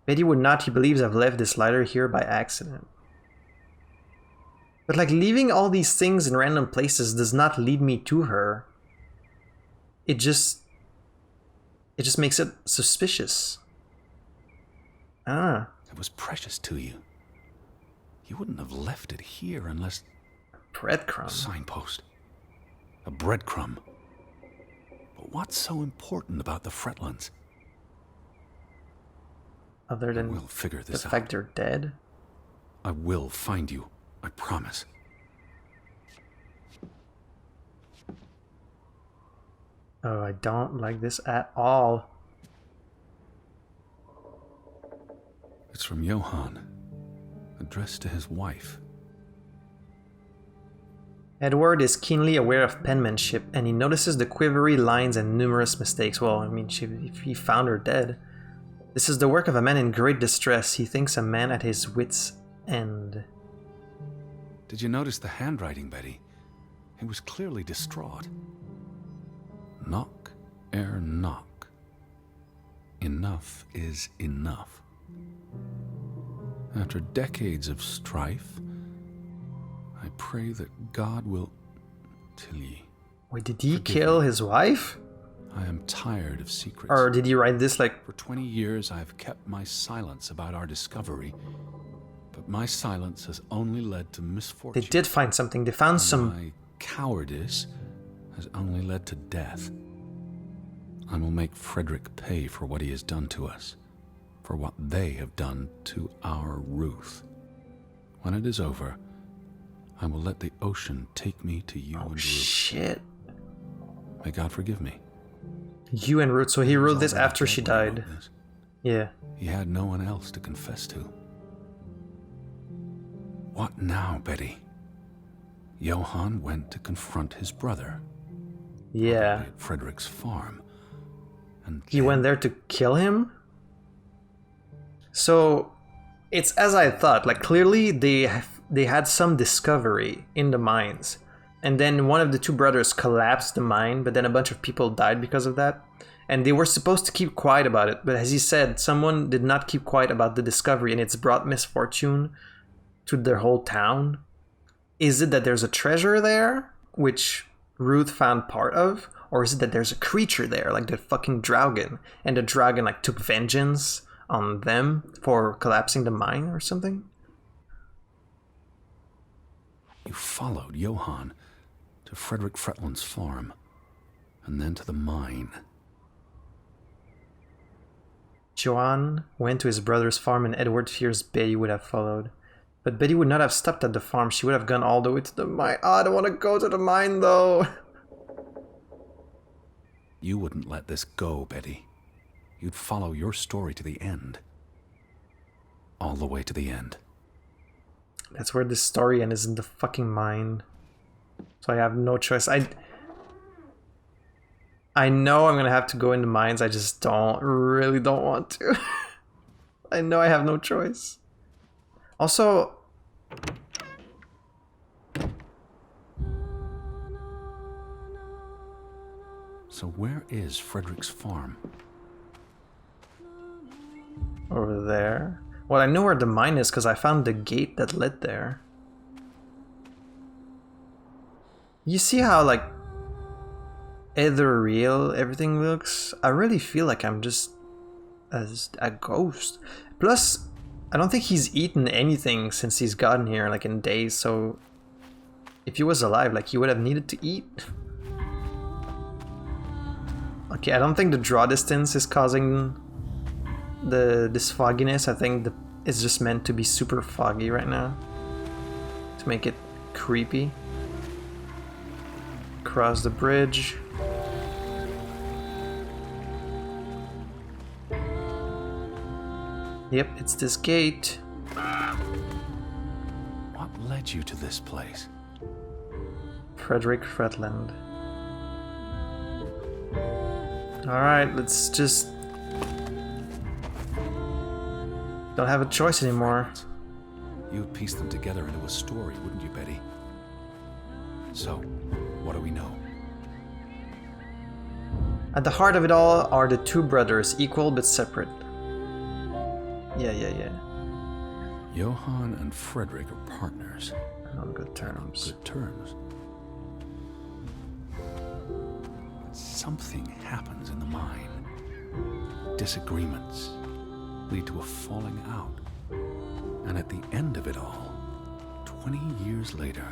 Betty would not, he believes, have left this lighter here by accident. But like leaving all these things in random places does not lead me to her. It just makes it suspicious. Ah. It was precious to you. You wouldn't have left it here unless... Breadcrumb. A signpost. A breadcrumb. But what's so important about the Fretlands? Other than we'll figure this the fact they're dead? I will find you. I promise. Oh, I don't like this at all. It's from Johann, addressed to his wife. Edward is keenly aware of penmanship, and he notices the quivery lines and numerous mistakes. Well, I mean, if he found her dead. This is the work of a man in great distress. He thinks a man at his wits' end. Did you notice the handwriting, Betty? He was clearly distraught. Knock ere knock. Enough is enough. After decades of strife, I pray that God will till ye. Wait, did he kill his wife? I am tired of secrets. Or did he write this like... For 20 years I have kept my silence about our discovery, but my silence has only led to misfortune. They did find something. They found some... My cowardice has only led to death. I will make Frederick pay for what he has done to us, for what they have done to our Ruth. When it is over, I will let the ocean take me to you and Ruth. Shit. May God forgive me. You and Ruth. So he wrote this after she died. Yeah. He had no one else to confess to. What now, Betty? Johann went to confront his brother. Yeah. At Frederick's farm. And he went there to kill him? So, it's as I thought. Like, clearly they had some discovery in the mines. And then one of the two brothers collapsed the mine, but then a bunch of people died because of that. And they were supposed to keep quiet about it. But as he said, someone did not keep quiet about the discovery, and it's brought misfortune to their whole town. Is it that there's a treasure there, which Ruth found part of? Or is it that there's a creature there, like the fucking Draugen, and the Draugen like took vengeance on them for collapsing the mine or something? You followed Johann to Frederick Fretland's farm, and then to the mine. Johann went to his brother's farm, and Edward fears Betty would have followed. But Betty would not have stopped at the farm. She would have gone all the way to the mine. Oh, I don't want to go to the mine, though. You wouldn't let this go, Betty. You'd follow your story to the end. All the way to the end. That's where this story ends, in the fucking mine. So I have no choice. I know I'm gonna have to go in the mines. I just really don't want to. I know I have no choice. Also, so where is Frederick's farm? over there. Well, I know where the mine is because I found the gate that led there. You see how, like, ethereal everything looks? I really feel like I'm just a ghost. Plus, I don't think he's eaten anything since he's gotten here, like, in days, so... If he was alive, like, he would have needed to eat. Okay, I don't think the draw distance is causing this fogginess. I think it's just meant to be super foggy right now. To make it creepy. Cross the bridge. Yep, it's this gate. What led you to this place? Frederick Fretland. Alright, let's just... Don't have a choice anymore. You'd piece them together into a story, wouldn't you, Betty? So, what do we know? At the heart of it all are the two brothers, equal but separate. Yeah. Johann and Frederick are partners. On good terms. Good terms. Something happens in the mine. Disagreements lead to a falling out. And at the end of it all, 20 years later,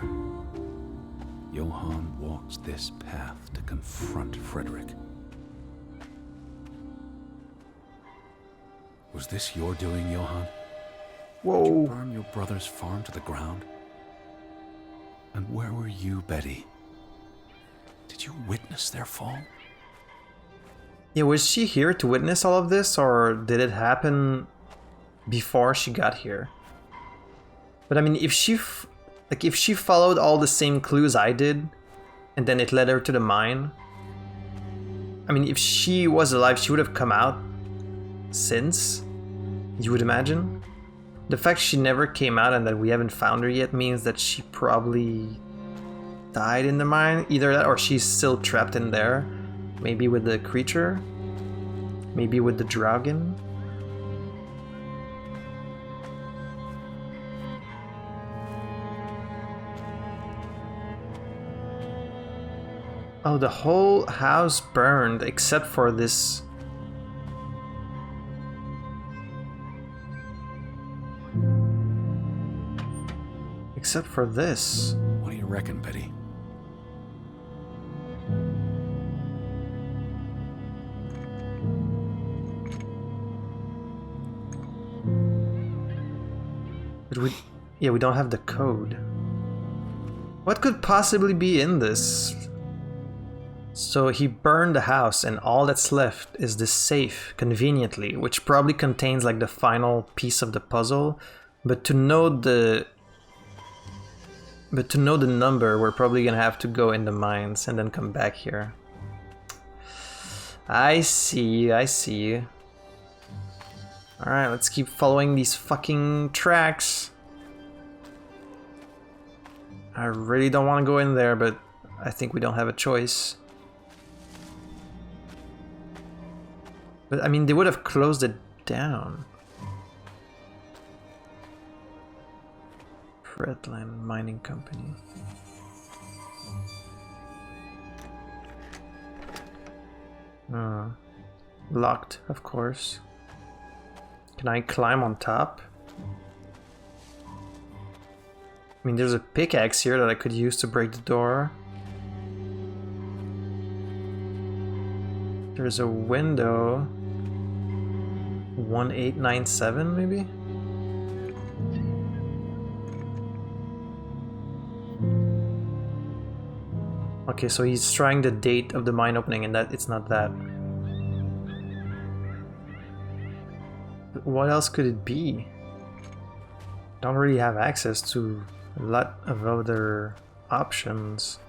Johann walks this path to confront Frederick. Was this your doing, Johann? Whoa. Did you burn your brother's farm to the ground? And where were you, Betty? Did you witness their fall? Yeah, was she here to witness all of this, or did it happen before she got here? But I mean, if she followed all the same clues I did, and then it led her to the mine, I mean, if she was alive, she would have come out since, you would imagine. The fact she never came out and that we haven't found her yet means that she probably died in the mine. Either that or she's still trapped in there. Maybe with the creature. Maybe with the Draugen. Oh, the whole house burned except for this. Except for this. What do you reckon, Betty? But we don't have the code. What could possibly be in this? So he burned the house and all that's left is this safe, conveniently, which probably contains like the final piece of the puzzle. But to know the number, we're probably gonna have to go in the mines and then come back here. I see. Alright, let's keep following these fucking tracks. I really don't want to go in there, but I think we don't have a choice. But I mean, they would have closed it down. Fredland Mining Company. Locked, of course. Can I climb on top? I mean, there's a pickaxe here that I could use to break the door. There's a window. 1897, maybe? Okay, so he's trying the date of the mine opening and that it's not that. But what else could it be? Don't really have access to a lot of other options.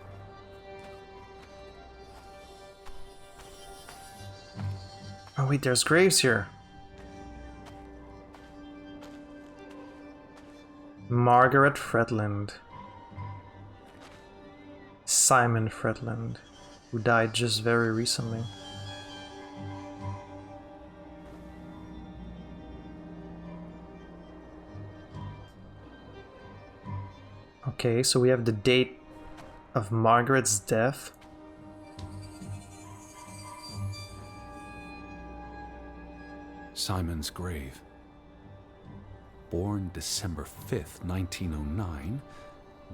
Oh wait, there's graves here. Margaret Fredland. Simon Fredland, who died just very recently. Okay, so we have the date of Margaret's death. Simon's grave. Born December 5th, 1909.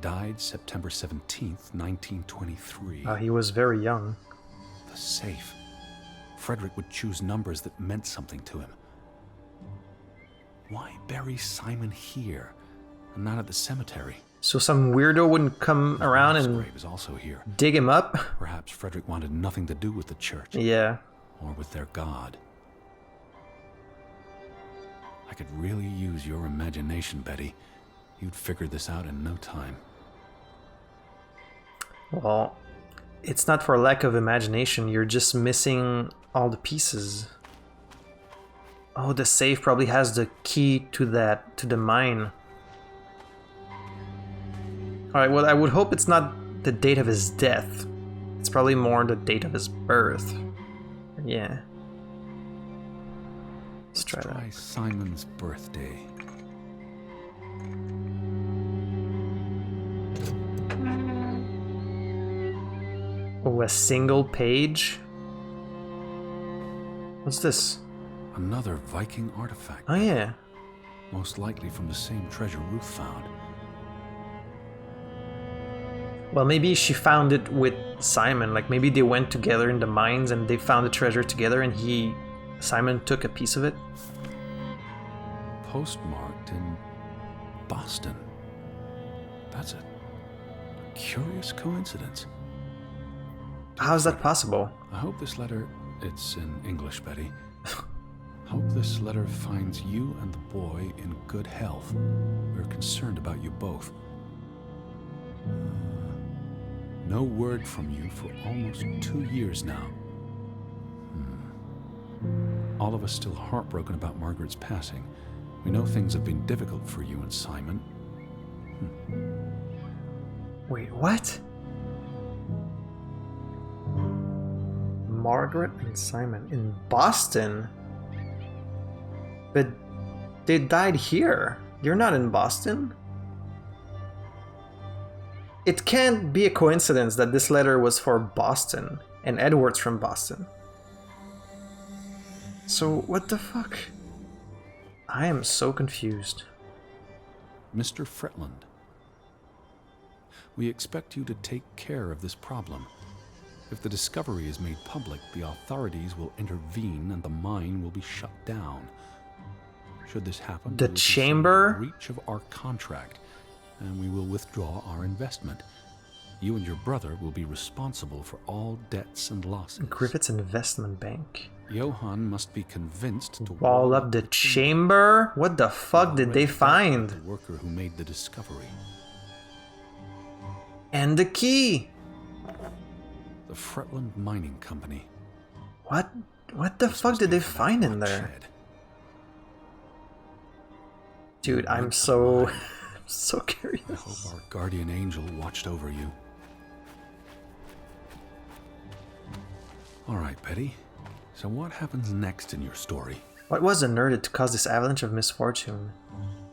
Died September 17th, 1923. He was very young. The safe. Frederick would choose numbers that meant something to him. Why bury Simon here and not at the cemetery? So some weirdo wouldn't come around and grave is also here. Dig him up? Perhaps Frederick wanted nothing to do with the church. Yeah. Or with their god. I could really use your imagination, Betty. You'd figure this out in no time. Well, it's not for lack of imagination, you're just missing all the pieces. Oh, the safe probably has the key to the mine. Alright, well, I would hope it's not the date of his death. It's probably more the date of his birth. Yeah. Let's try that. Simon's birthday. Oh, a single page? What's this? Another Viking artifact. Oh yeah. Most likely from the same treasure Ruth found. Well, maybe she found it with Simon. Like maybe they went together in the mines and they found the treasure together and Simon took a piece of it. Postmarked in Boston. That's a curious coincidence. How's that possible? I hope this letter, it's in English, Betty. Hope this letter finds you and the boy in good health. We're concerned about you both. No word from you for almost 2 years now. All of us still heartbroken about Margaret's passing. We know things have been difficult for you and Simon. Wait, what? Margaret and Simon in Boston? But they died here. You're not in Boston? It can't be a coincidence that this letter was for Boston and Edward's from Boston. So what the fuck? I am so confused. Mr. Fretland, we expect you to take care of this problem. If the discovery is made public, the authorities will intervene and the mine will be shut down. Should this happen, The we will consider chamber? a breach of our contract, and we will withdraw our investment. You and your brother will be responsible for all debts and losses. Griffith's Investment Bank. Johann must be convinced to Wall up the chamber? What the fuck did they The find? worker who made the discovery. And the key! The Fretland Mining Company. What the This fuck must did be they for that find in rock there? shed. Dude, I'm Went to so mine. so I curious. hope our guardian angel watched over you. All right, Betty. So what happens next in your story? What was alerted to cause this avalanche of misfortune?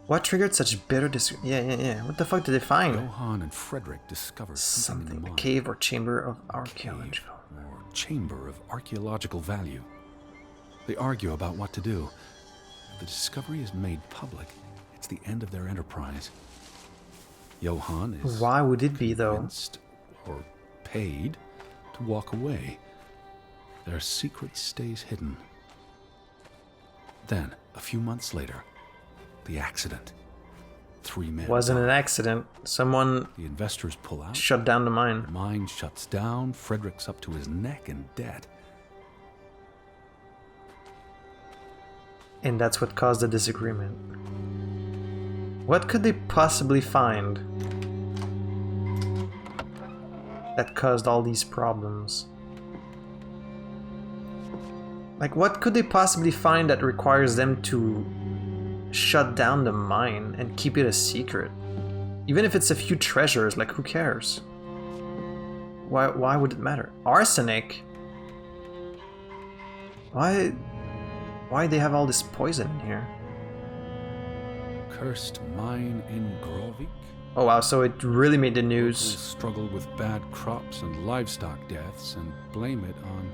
What triggered such bitter Yeah. What the fuck did they find? Johann and Frederick discovered something in Something. the A mine. cave or chamber of Cave archaeology. or chamber of archaeological value. They argue about what to do. If the discovery is made public, it's the end of their enterprise. Johann is Why would it be though? convinced or paid to walk away. Their secret stays hidden. Then, a few months later, the accident. 3 men. Wasn't an accident. Someone The investors pull out. shut down the The mine. mine shuts down. Frederick's up to his neck in debt. And that's what caused the disagreement. What could they possibly find that caused all these problems? Like, what could they possibly find that requires them to shut down the mine and keep it a secret? Even if it's a few treasures, like, who cares? Why would it matter? Arsenic? Why they have all this poison in here? Cursed mine in Graavik. Oh wow, so it really made the Locals news. struggle with bad crops and livestock deaths and blame it on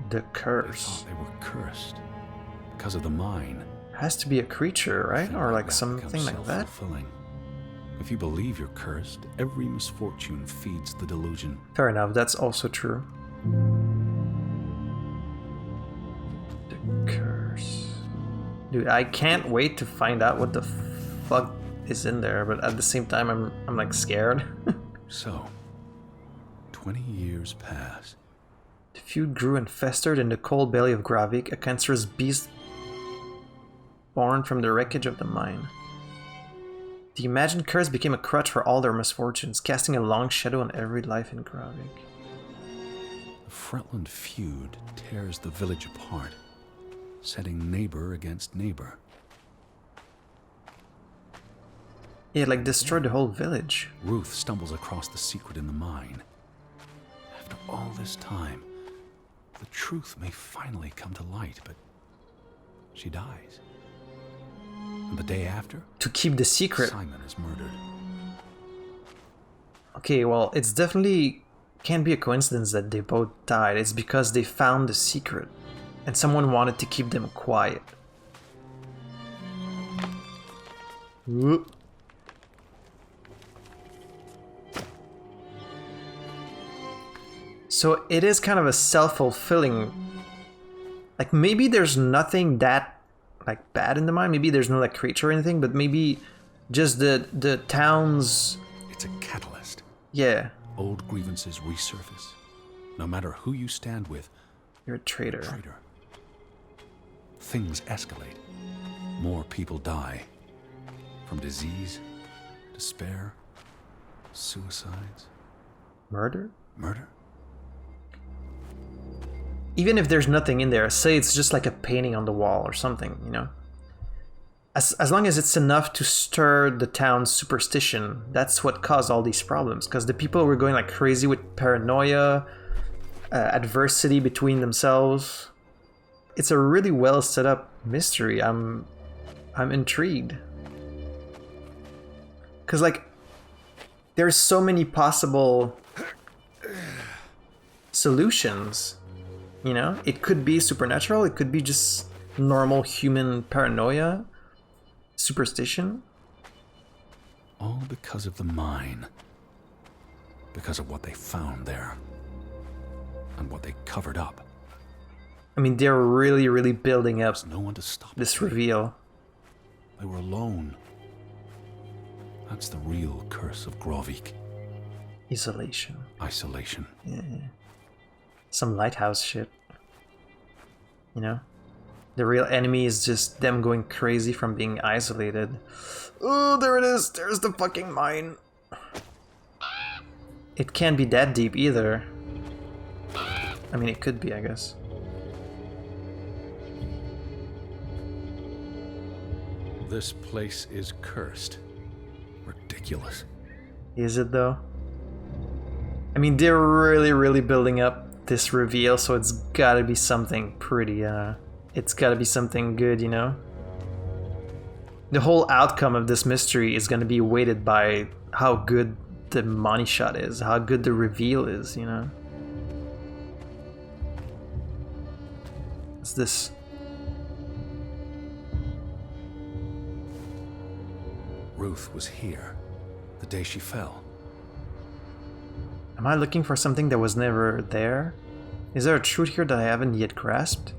The they curse. thought they were cursed because of the mine. Has to be a creature, right? Thing Or like that something becomes like that? self-fulfilling. If you believe you're cursed, every misfortune feeds the delusion. Fair enough, that's also true. The curse. Dude, I can't wait to find out what the fuck is in there, but at the same time I'm like scared. So, 20 years pass. The feud grew and festered in the cold belly of Graavik, a cancerous beast born from the wreckage of the mine. The imagined curse became a crutch for all their misfortunes, casting a long shadow on every life in Graavik. The Fretland feud tears the village apart, setting neighbor against neighbor. It like destroyed the whole village. Ruth stumbles across the secret in the mine. After all this time, the truth may finally come to light, but she dies. And the day after, To keep the secret. Simon is murdered. Okay, well, it's definitely Can't be a coincidence that they both died. It's because they found the secret, and someone wanted to keep them quiet. Whoop. So it is kind of a self-fulfilling. Like maybe there's nothing that like bad in the mine. Maybe there's no like creature or anything, but maybe just the town's. It's a catalyst. Yeah. Old grievances resurface. No matter who you stand with. You're a traitor. Things escalate. More people die. From disease, despair, suicides. Murder? Murder? Even if there's nothing in there, say it's just like a painting on the wall or something, you know? As long as it's enough to stir the town's superstition, that's what caused all these problems. Because the people were going like crazy with paranoia, adversity between themselves. It's a really well set up mystery. I'm intrigued. Because like, there's so many possible solutions. You know, it could be supernatural. It could be just normal human paranoia. Superstition. All because of the mine. Because of what they found there. And what they covered up. I mean, they're really, really building up There's no one to stop this reveal. They were alone. That's the real curse of Graavik. Isolation. Isolation. Yeah. Some lighthouse shit. You know? The real enemy is just them going crazy from being isolated. Oh, there it is. There's the fucking mine. It can't be that deep either. I mean, it could be, I guess. This place is cursed. Ridiculous. Is it though? I mean, they're really, really building up this reveal, so it's gotta be something pretty, it's gotta be something good, you know? The whole outcome of this mystery is gonna be weighted by how good the money shot is, how good the reveal is, you know? What's this? Ruth was here the day she fell. Am I looking for something that was never there? Is there a truth here that I haven't yet grasped?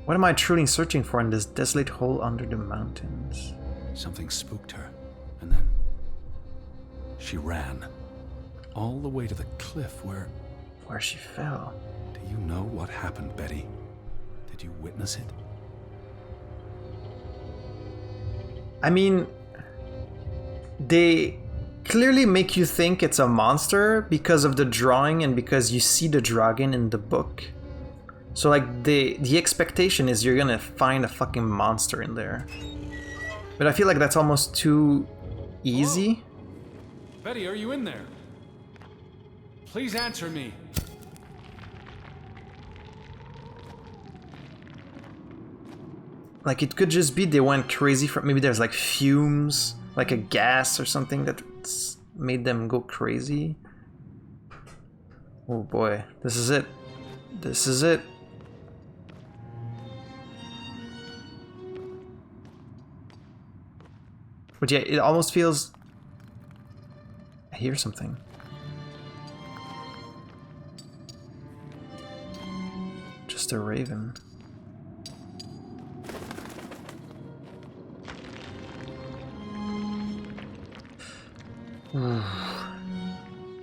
What am I truly searching for in this desolate hole under the mountains? Something spooked her, and then she ran all the way to the cliff where she fell. Do you know what happened, Betty? Did you witness it? I mean, they clearly make you think it's a monster because of the drawing and because you see the dragon in the book. So like the expectation is you're gonna find a fucking monster in there. But I feel like that's almost too easy. Whoa. Betty, are you in there? Please answer me. Like it could just be they went crazy from, maybe there's like fumes, like a gas or something that made them go crazy. Oh boy, this is it. This is it. But yeah, it almost feels... I hear something. Just a raven.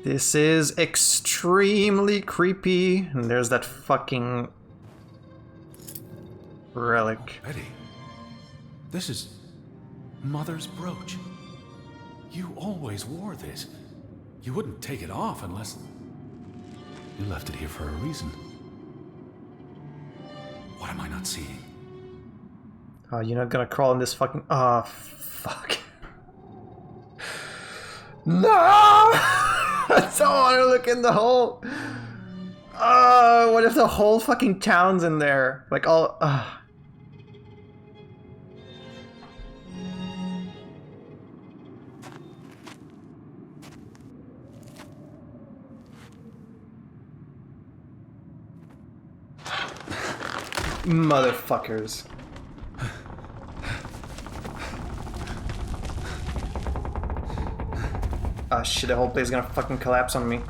This is extremely creepy. And there's that fucking relic. Betty, this is Mother's brooch. You always wore this. You wouldn't take it off unless... You left it here for a reason. What am I not seeing? Oh, you're not gonna crawl in this fucking... Oh, fuck. No! I don't want to look in the hole. Oh, what if the whole fucking town's in there? Like all... Motherfuckers. Ah shit, the whole place is gonna fucking collapse on me.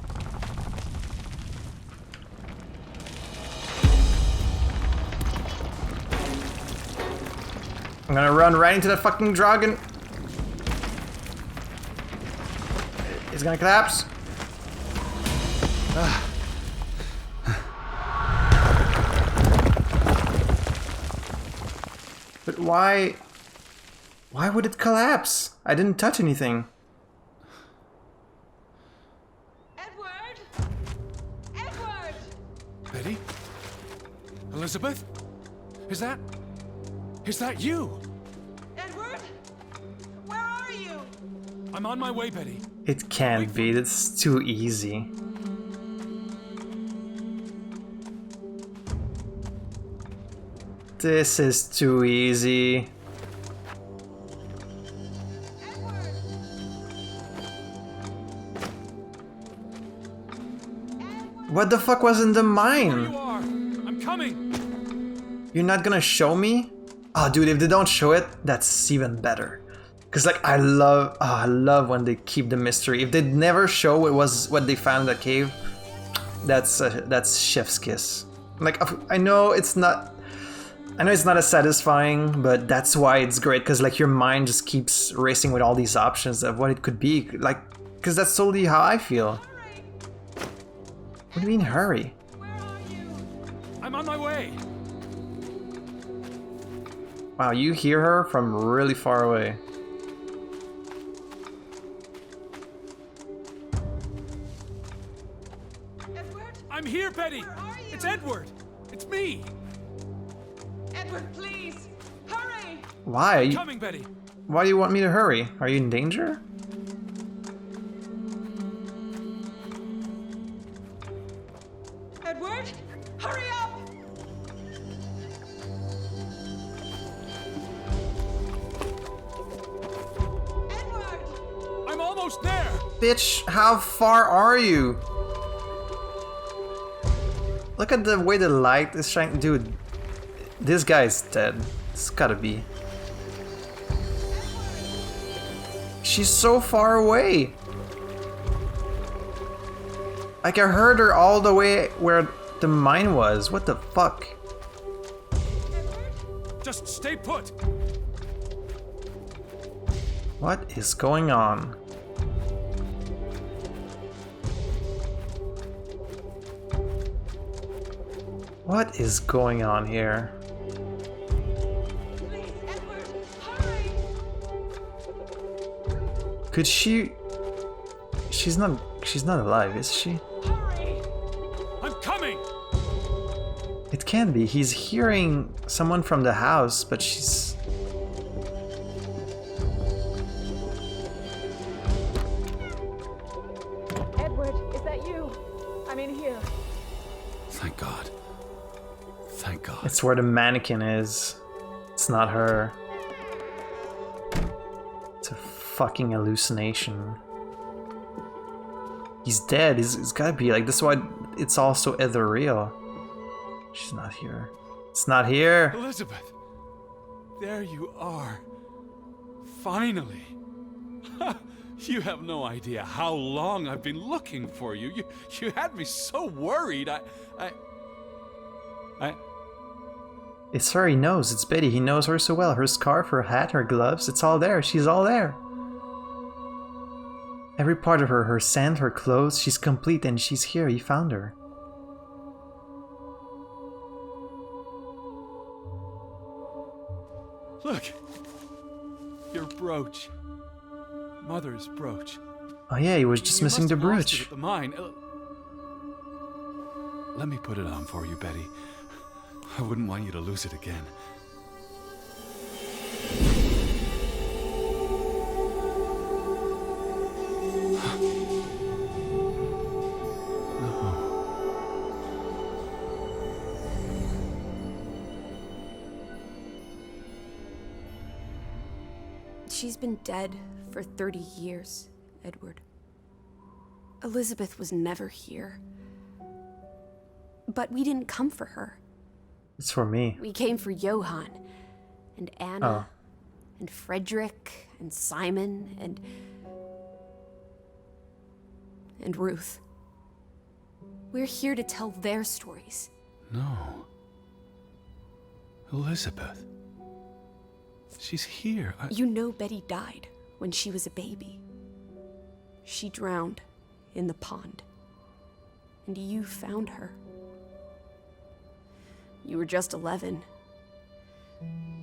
I'm gonna run right into that fucking Draugen. It's gonna collapse. But why? Why would it collapse? I didn't touch anything. Edward! Edward! Betty? Elizabeth? Is that you? Edward? Where are you? I'm on my way, Betty. It can't be. That's too easy. This is too easy. Edward! What the fuck was in the You mine? are. I'm coming. You're not gonna show me? Oh, dude, if they don't show it, that's even better. Cause like I love when they keep the mystery. If they never show it was what they found in the cave, that's chef's kiss. Like I know it's not as satisfying, but that's why it's great. Cause like your mind just keeps racing with all these options of what it could be. Like, cause that's totally how I feel. Hurry! What do you mean hurry? Where are you? I'm on my way. Wow, you hear her from really far away. Edward? I'm here, Betty. Where are you? It's Edward. It's me. Edward, please! Hurry! Why? Are you, Coming, Betty. why do you want me to hurry? Are you in danger? Edward? Hurry up! Edward! I'm almost there. Bitch, how far are you? Look at the way the light is shining. Dude, this guy's dead. It's gotta be. She's so far away. Like I heard her all the way where the mine was. What the fuck? Just stay put. What is going on? What is going on here? Please, Edward! Hurry! Could she... She's not alive, is she? Hurry! I'm coming. It can be. He's hearing someone from the house, but she's... Edward, is that you? I'm in here. Thank God. Thank God. It's where the mannequin is. It's not her. It's a fucking hallucination. He's dead. He's gotta be like, this is why it's all so ethereal. She's not here. It's not here. Elizabeth, there you are. Finally. You have no idea how long I've been looking for you. You had me so worried. It's her, he knows. It's Betty. He knows her so well. Her scarf, her hat, her gloves. It's all there. She's all there. Every part of her, her scent, her clothes, she's complete and she's here. He found her. Look. Your brooch. Mother's brooch. Oh yeah, he was just You missing must the have lost it brooch. at the mine. Let me put it on for you, Betty. I wouldn't want you to lose it again. She's been dead for 30 years, Edward. Elizabeth was never here. But we didn't come for her. It's for me. We came for Johann, and Anna, and Frederick, and Simon, and Ruth. We're here to tell their stories. No. Elizabeth. She's here. You know Betty died when she was a baby. She drowned in the pond. And you found her. You were just 11.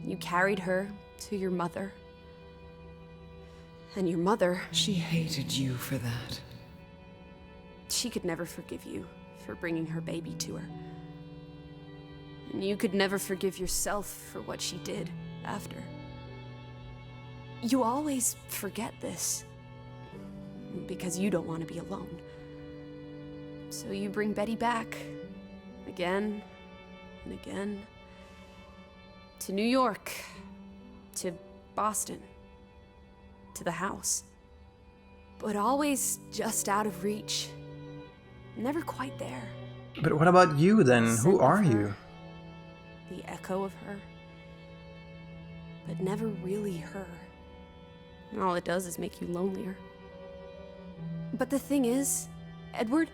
You carried her to your mother. And your mother... She hated you for that. She could never forgive you for bringing her baby to her. And you could never forgive yourself for what she did after. You always forget this. Because you don't want to be alone. So you bring Betty back. Again and again. To New York. To Boston. To the house. But always just out of reach. Never quite there. But what about you then? Who are you? The echo of her. But never really her. And all it does is make you lonelier. But the thing is, Edward,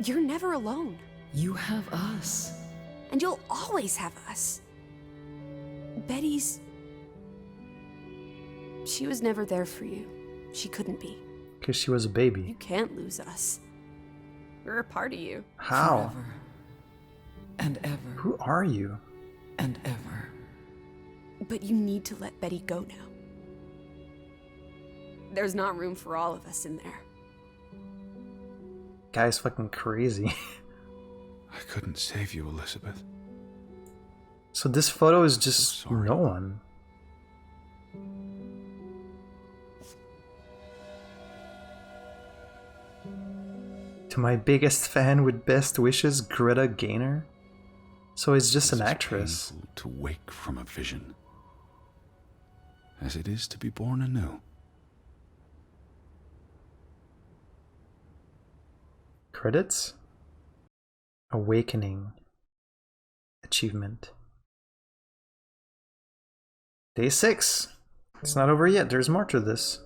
you're never alone. You have us. And you'll always have us. Betty's... She was never there for you. She couldn't be. Because she was a baby. You can't lose us. We're a part of you. How? Forever. And ever. Who are you? And ever. But you need to let Betty go now. There's not room for all of us in there. Guy's fucking crazy. I couldn't save you, Elizabeth. So this photo is just So sorry. no one. To my biggest fan with best wishes, Greta Gaynor. So it's just an It's actress. painful to wake from a vision, as it is to be born anew. Credits? Awakening. Achievement. Day 6. It's not over yet. There's more to this.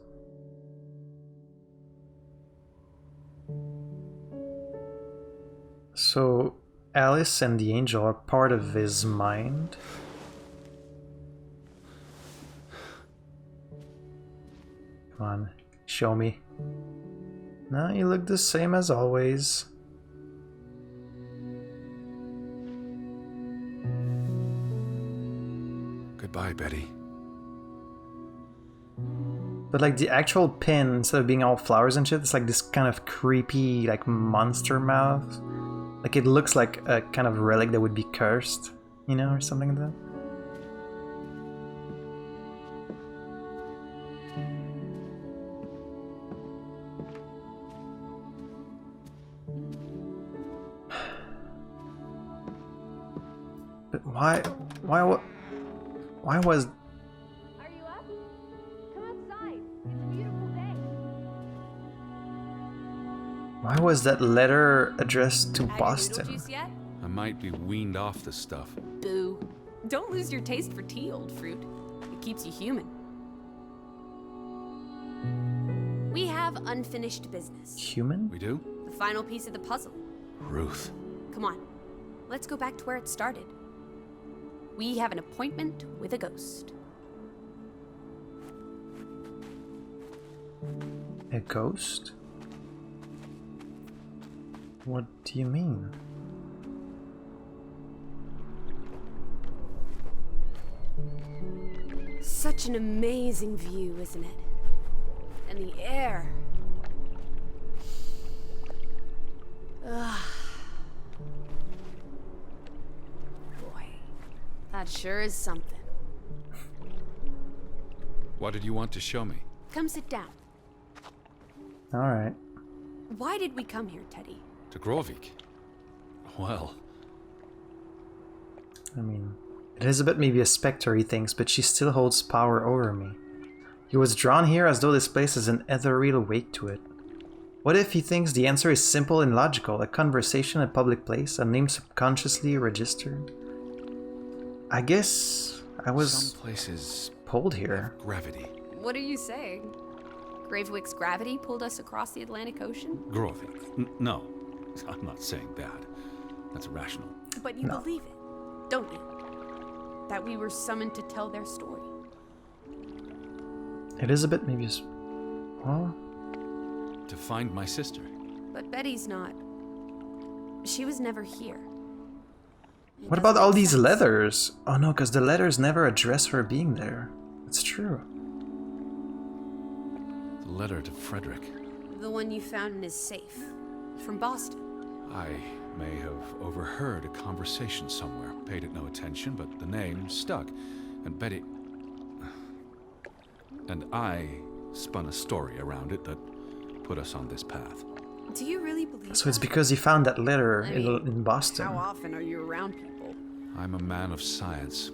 So, Alice and the angel are part of his mind. Come on, show me. No, you look the same as always. Goodbye, Betty. But like the actual pin, instead of being all flowers and shit, it's like this kind of creepy, like monster mouth. Like it looks like a kind of relic that would be cursed, you know, or something like that. But why was... Are you up? Come outside. It's a beautiful day. Why was that letter addressed to Had your Boston? noodle juice yet? I might be weaned off the stuff. Boo. Don't lose your taste for tea, old fruit. It keeps you human. We have unfinished business. Human? We do? The final piece of the puzzle. Ruth. Come on. Let's go back to where it started. We have an appointment with a ghost. A ghost? What do you mean? Such an amazing view, isn't it? And the air. Ugh. Boy, that sure is something. What did you want to show me? Come sit down. Alright. Why did we come here, Teddy? To Graavik. Well, I mean, Elizabeth may be a spectre, he thinks, but she still holds power over me. He was drawn here as though this place has an ethereal weight to it. What if he thinks the answer is simple and logical, a conversation in a public place, a name subconsciously registered? I guess I was Some places pulled here. have gravity. What are you saying? Gravik's gravity pulled us across the Atlantic Ocean? Graavik. No, I'm not saying that. That's irrational. But you believe it, don't you? That we were summoned to tell their story. It is a bit maybe. Well, To find my sister. But Betty's not. She was never here. It what about doesn't all make these sense. letters? Oh no, because the letters never address her being there. It's true. The letter to Frederick. The one you found in his safe. From Boston. I may have overheard a conversation somewhere, paid it no attention, but the name stuck. And Betty... And I spun a story around it that put us on this path. Do you really believe So it's that? because he found that letter I mean, in Boston. How often are you around people? I'm a man of science.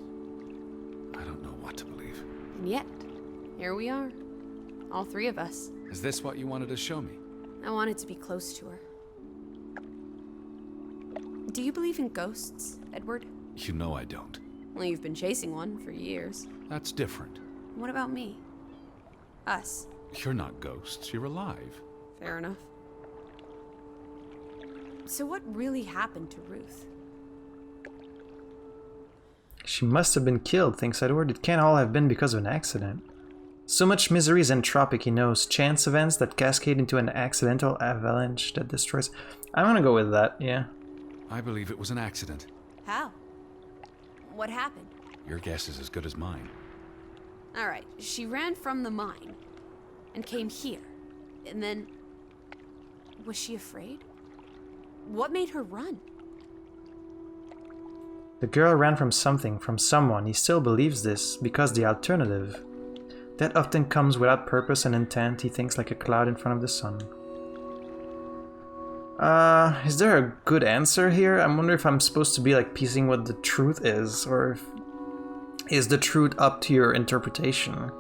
I don't know what to believe. And yet, here we are. All three of us. Is this what you wanted to show me? I wanted to be close to her. Do you believe in ghosts, Edward? You know I don't. Well, you've been chasing one for years. That's different. What about me? Us. You're not ghosts, you're alive. Fair enough. So what really happened to Ruth? She must have been killed, thinks Edward. It can't all have been because of an accident. So much misery is entropic, he knows. Chance events that cascade into an accidental avalanche that destroys... I'm gonna go with that, yeah. I believe it was an accident. How? What happened? Your guess is as good as mine. Alright, she ran from the mine and came here. And then... Was she afraid? What made her run? The girl ran from something, from someone. He still believes this, because the alternative. That often comes without purpose and intent, he thinks, like a cloud in front of the sun. Is there a good answer here? I wonder if I'm supposed to be like piecing what the truth is, or if... Is the truth up to your interpretation?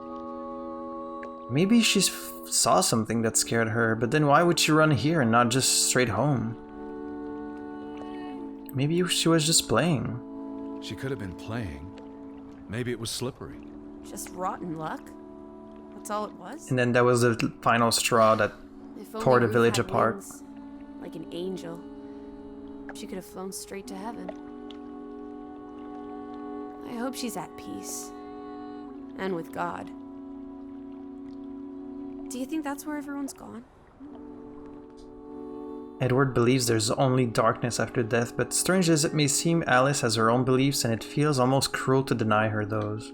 Maybe she saw something that scared her, but then why would she run here and not just straight home? Maybe she was just playing. She could have been playing. Maybe it was slippery. Just rotten luck? That's all it was? And then that was the final straw that If only tore the Ruth village had apart. wings, like an angel. She could have flown straight to heaven. I hope she's at peace. And with God. Do you think that's where everyone's gone? Edward believes there's only darkness after death, but strange as it may seem, Alice has her own beliefs and it feels almost cruel to deny her those.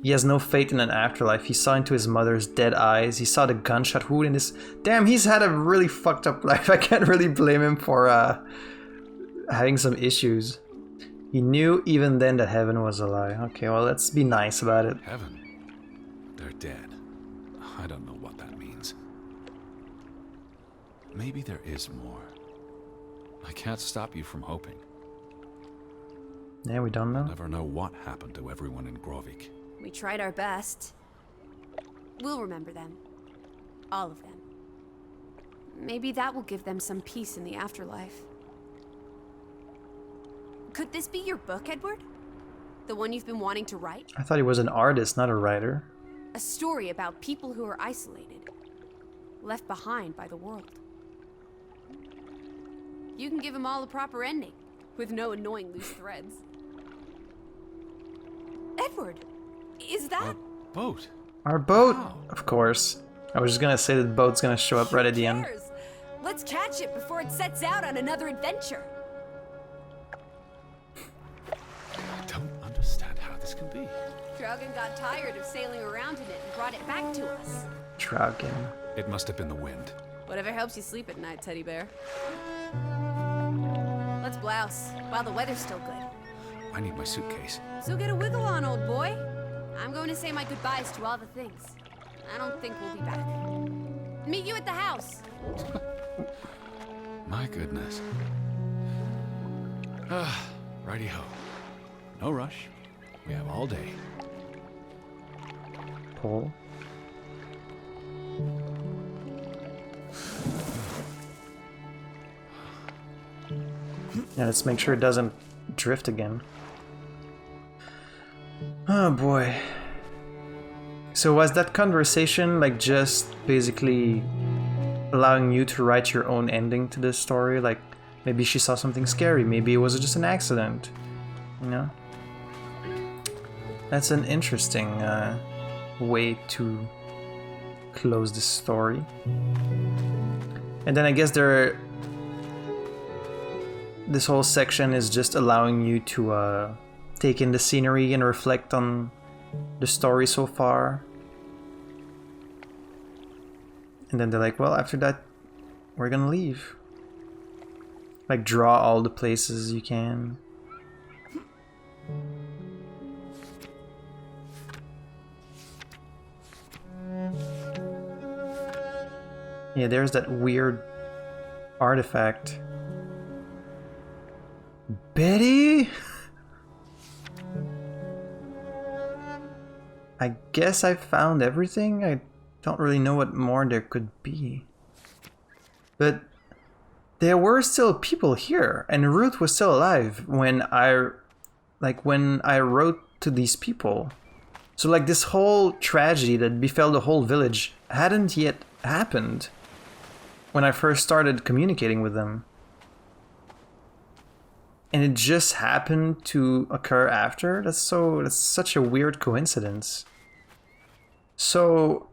He has no faith in an afterlife. He saw into his mother's dead eyes. He saw the gunshot wound in his... Damn, he's had a really fucked up life. I can't really blame him for having some issues. He knew even then that heaven was a lie. Okay, well, let's be nice about it. Heaven. They're dead. I don't know what that means. Maybe there is more. I can't stop you from hoping. Yeah, we don't know. Never know what happened to everyone in Graavik. We tried our best. We'll remember them. All of them. Maybe that will give them some peace in the afterlife. Could this be your book, Edward? The one you've been wanting to write? I thought he was an artist, not a writer. A story about people who are isolated. Left behind by the world. You can give them all a proper ending, with no annoying loose threads. Edward! Is that... A boat. Our boat! Wow. Of course. I was just gonna say that the boat's gonna show up right at the end. Who cares? Let's catch it before it sets out on another adventure. I don't understand how this can be. Draugen got tired of sailing around in it and brought it back to us. Draugen. It must have been the wind. Whatever helps you sleep at night, teddy bear. Let's blouse, while the weather's still good. I need my suitcase. So get a wiggle on, old boy. I'm going to say my goodbyes to all the things. I don't think we'll be back. Meet you at the house. My goodness. Righty-ho. No rush. We have all day. Pole. Yeah, let's make sure it doesn't drift again. Oh boy. So was that conversation like just basically allowing you to write your own ending to this story? Like maybe she saw something scary, maybe it was just an accident, you know? That's an interesting way to close this story. And then I guess this whole section is just allowing you to take in the scenery and reflect on the story so far. And then they're like, well, after that, we're gonna leave. Like, draw all the places you can. Yeah, there's that weird artifact. Betty? I guess I found everything. I don't really know what more there could be. But there were still people here, and Ruth was still alive when I wrote to these people. So like this whole tragedy that befell the whole village hadn't yet happened when I first started communicating with them. And it just happened to occur after? That's such a weird coincidence. So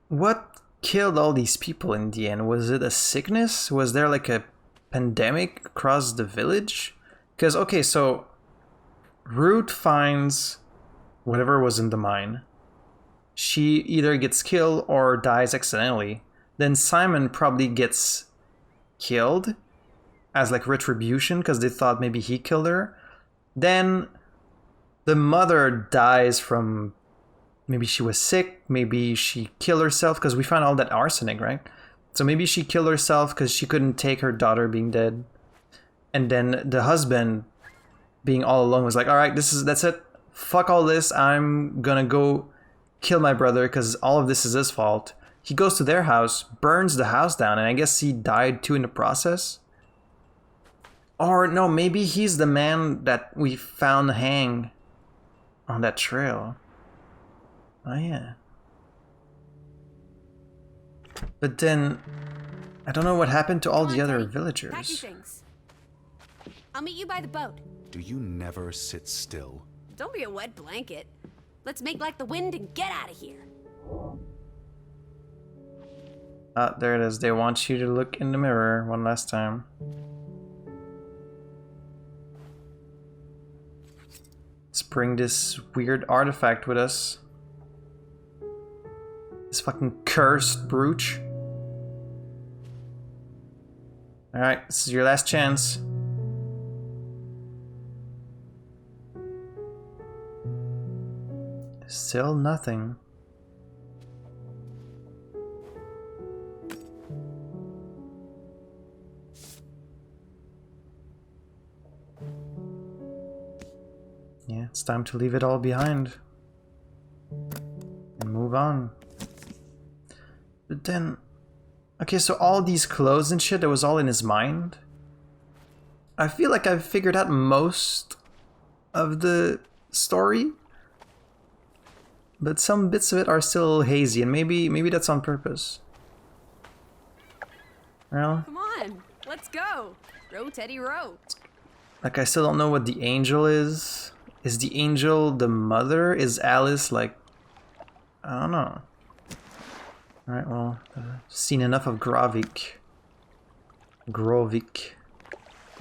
what killed all these people in the end? Was it a sickness? Was there like a pandemic across the village? Because, okay, so Ruth finds whatever was in the mine. She either gets killed or dies accidentally. Then Simon probably gets killed as like retribution because they thought maybe he killed her. Then the mother dies from, maybe she was sick, maybe she killed herself because we found all that arsenic, right? So maybe she killed herself because she couldn't take her daughter being dead. And then the husband being all alone was like, all right, that's it. Fuck all this. I'm gonna go kill my brother because all of this is his fault. He goes to their house, burns the house down, and I guess he died too in the process. Or no, maybe he's the man that we found hang on that trail. Oh yeah. But then, I don't know what happened to all the other villagers. Pack your things. I'll meet you by the boat. Do you never sit still? Don't be a wet blanket. Let's make like the wind and get out of here. Ah, there it is. They want you to look in the mirror one last time. Let's bring this weird artifact with us. This fucking cursed brooch. Alright, this is your last chance. Still nothing. Yeah, it's time to leave it all behind. And move on. But then... Okay, so all these clothes and shit, that was all in his mind? I feel like I've figured out most of the story. But some bits of it are still hazy, and maybe that's on purpose. Well, Come on, let's go. Row, Teddy, row. like I still don't know what the angel is. Is the angel the mother? Is Alice like... I don't know. Alright, well, seen enough of Graavik.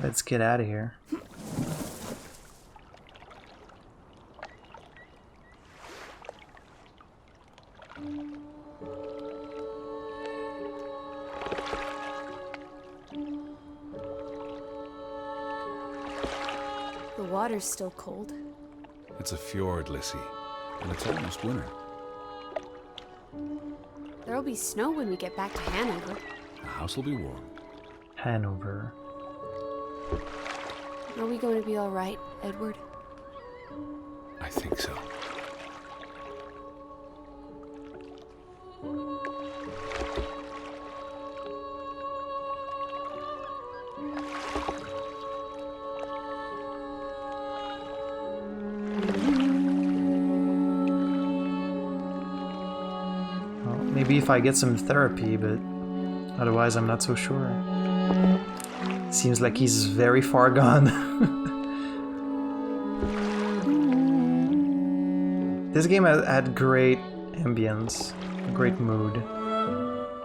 Let's get out of here. The water's still cold. It's a fjord, Lissy, and it's almost winter. There'll be snow when we get back to Hanover. The house will be warm. Hanover. Are we going to be all right, Edward? I think so. maybe if I get some therapy, but otherwise I'm not so sure. Seems like he's very far gone. This game had great ambience, great mood.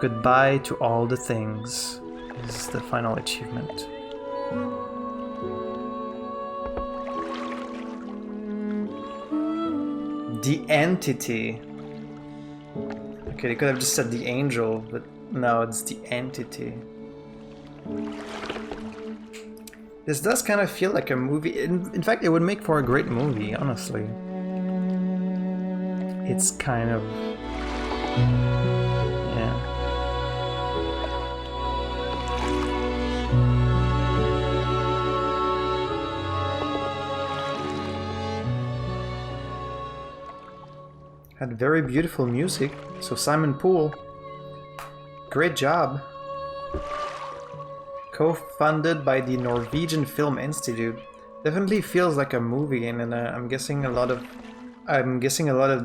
Goodbye to all the things is the final achievement. The entity. Okay, they could have just said the angel, but no, it's the entity. This does kind of feel like a movie. In fact, it would make for a great movie, honestly. It's kind of... yeah. Had very beautiful music, so Simon Poole, great job. Co-funded by the Norwegian Film Institute. Definitely feels like a movie, and I'm guessing a lot of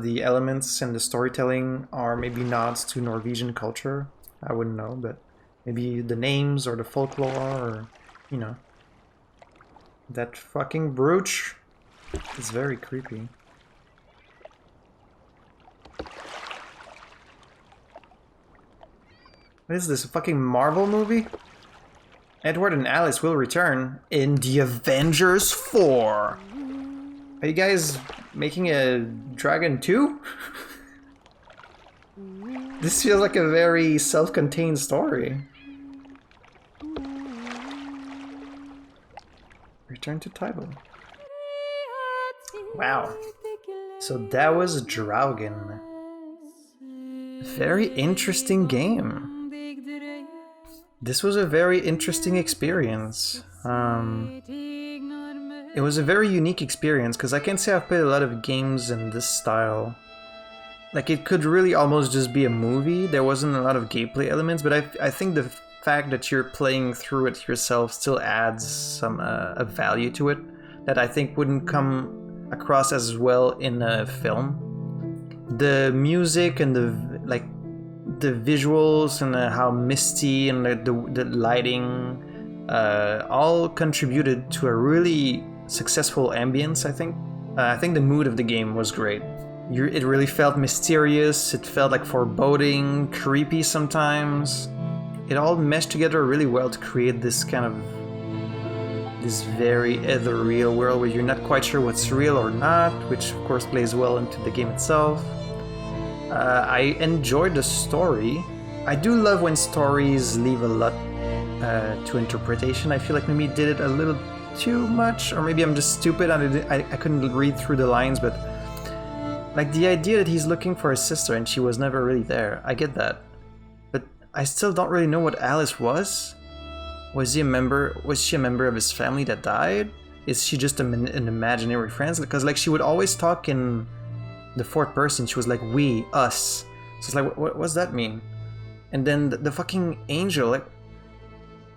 the elements in the storytelling are maybe nods to Norwegian culture. I wouldn't know, but maybe the names or the folklore, or you know. That fucking brooch is very creepy. What is this, a fucking Marvel movie? Edward and Alice will return in The Avengers 4. Are you guys making a Dragon 2? This feels like a very self-contained story. Return to Tybalt. Wow. So that was Draugen. Very interesting game. This was a very interesting experience. It was a very unique experience, because I can't say I've played a lot of games in this style. Like, it could really almost just be a movie. There wasn't a lot of gameplay elements, but I think the fact that you're playing through it yourself still adds some a value to it that I think wouldn't come across as well in a film. The music and the visuals and how misty and the lighting all contributed to a really successful ambience, I think. I think the mood of the game was great. It really felt mysterious, it felt like foreboding, creepy sometimes. It all meshed together really well to create this kind of... this very ethereal world where you're not quite sure what's real or not, which of course plays well into the game itself. I enjoyed the story. I do love when stories leave a lot to interpretation. I feel like maybe it did it a little too much, or maybe I'm just stupid and I couldn't read through the lines, but like the idea that he's looking for his sister and she was never really there, I get that. But I still don't really know what Alice was. Was she a member of his family that died? Is she just an imaginary friend? Because like she would always talk in the fourth person. She was like, we, us. So it's like, what does that mean? And then the fucking angel, like,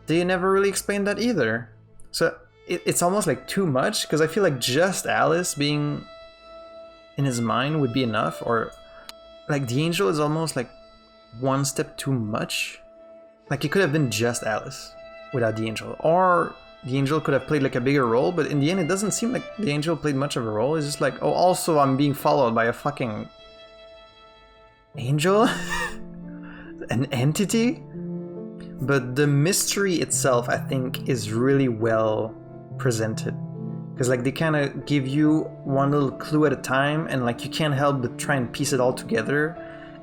they never really explained that either. So it's almost like too much, because I feel like just Alice being in his mind would be enough, or like the angel is almost like one step too much. Like it could have been just Alice without the angel, or the angel could have played like a bigger role, but in the end it doesn't seem like the angel played much of a role. It's just like, oh, also I'm being followed by a fucking angel? An entity? But the mystery itself, I think, is really well presented. Because like they kind of give you one little clue at a time, and like you can't help but try and piece it all together.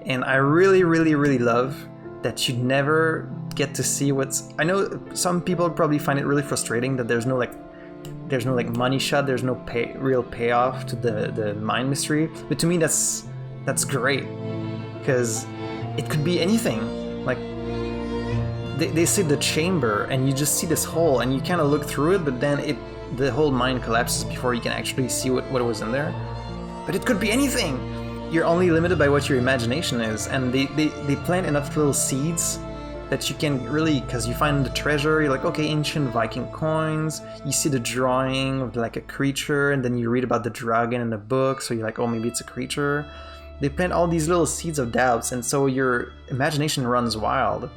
And I really, really, really love that you never get to see what's... I know some people probably find it really frustrating that there's no money shot, there's no real payoff to the mind mystery. But to me, that's great, because it could be anything. Like they say the chamber, and you just see this hole, and you kind of look through it, but then the whole mind collapses before you can actually see what was in there. But it could be anything. You're only limited by what your imagination is, and they plant enough little seeds that you can really, because you find the treasure, you're like, okay, ancient Viking coins, you see the drawing of like a creature, and then you read about the dragon in the book, so you're like, oh, maybe it's a creature. they plant all these little seeds of doubts, and so your imagination runs wild.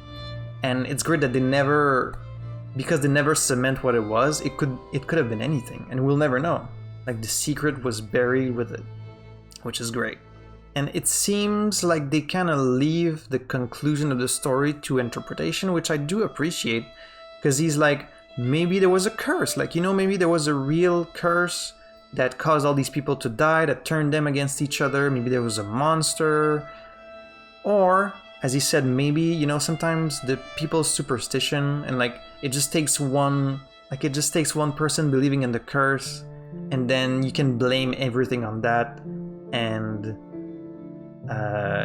And it's great that they never, because they never cement what it was, it could have been anything, and we'll never know. Like the secret was buried with it, which is great. And it seems like they kind of leave the conclusion of the story to interpretation, which I do appreciate, because he's like, maybe there was a curse, like, you know, maybe there was a real curse that caused all these people to die, that turned them against each other, maybe there was a monster, or, as he said, maybe, you know, sometimes the people's superstition, and like, it just takes one person believing in the curse, and then you can blame everything on that, and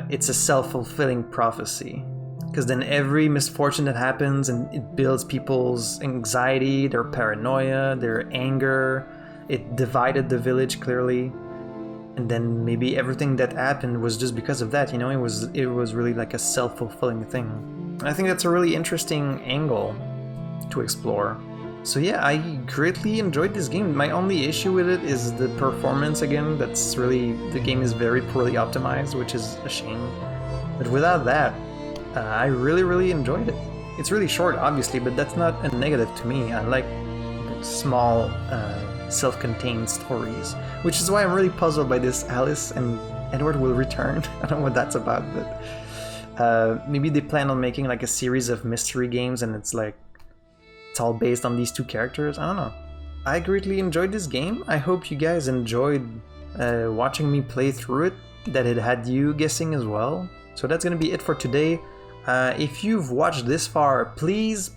it's a self-fulfilling prophecy. Because then every misfortune that happens, and it builds people's anxiety, their paranoia, their anger. It divided the village clearly, and then maybe everything that happened was just because of that. You know, it was really like a self-fulfilling thing. And I think that's a really interesting angle to explore. So yeah, I greatly enjoyed this game. My only issue with it is the performance again. That's really, the game is very poorly optimized, which is a shame. But without that, I really enjoyed it. It's really short, obviously, but that's not a negative to me. I like small, self-contained stories, which is why I'm really puzzled by this Alice and Edward will return. I don't know what that's about, but maybe they plan on making like a series of mystery games, and it's like, it's all based on these two characters. I don't know. I greatly enjoyed this game. I hope you guys enjoyed watching me play through it, that it had you guessing as well. So that's gonna be it for today. If you've watched this far, please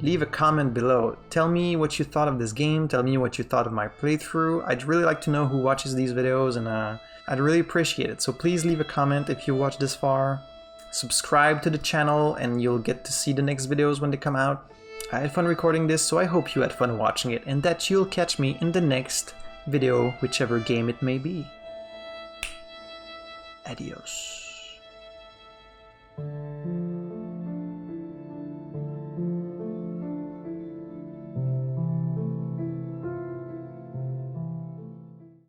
leave a comment below. Tell me what you thought of this game, tell me what you thought of my playthrough. I'd really like to know who watches these videos, and I'd really appreciate it. So please leave a comment if you watched this far. Subscribe to the channel and you'll get to see the next videos when they come out. I had fun recording this, so I hope you had fun watching it, and that you'll catch me in the next video, whichever game it may be. Adios.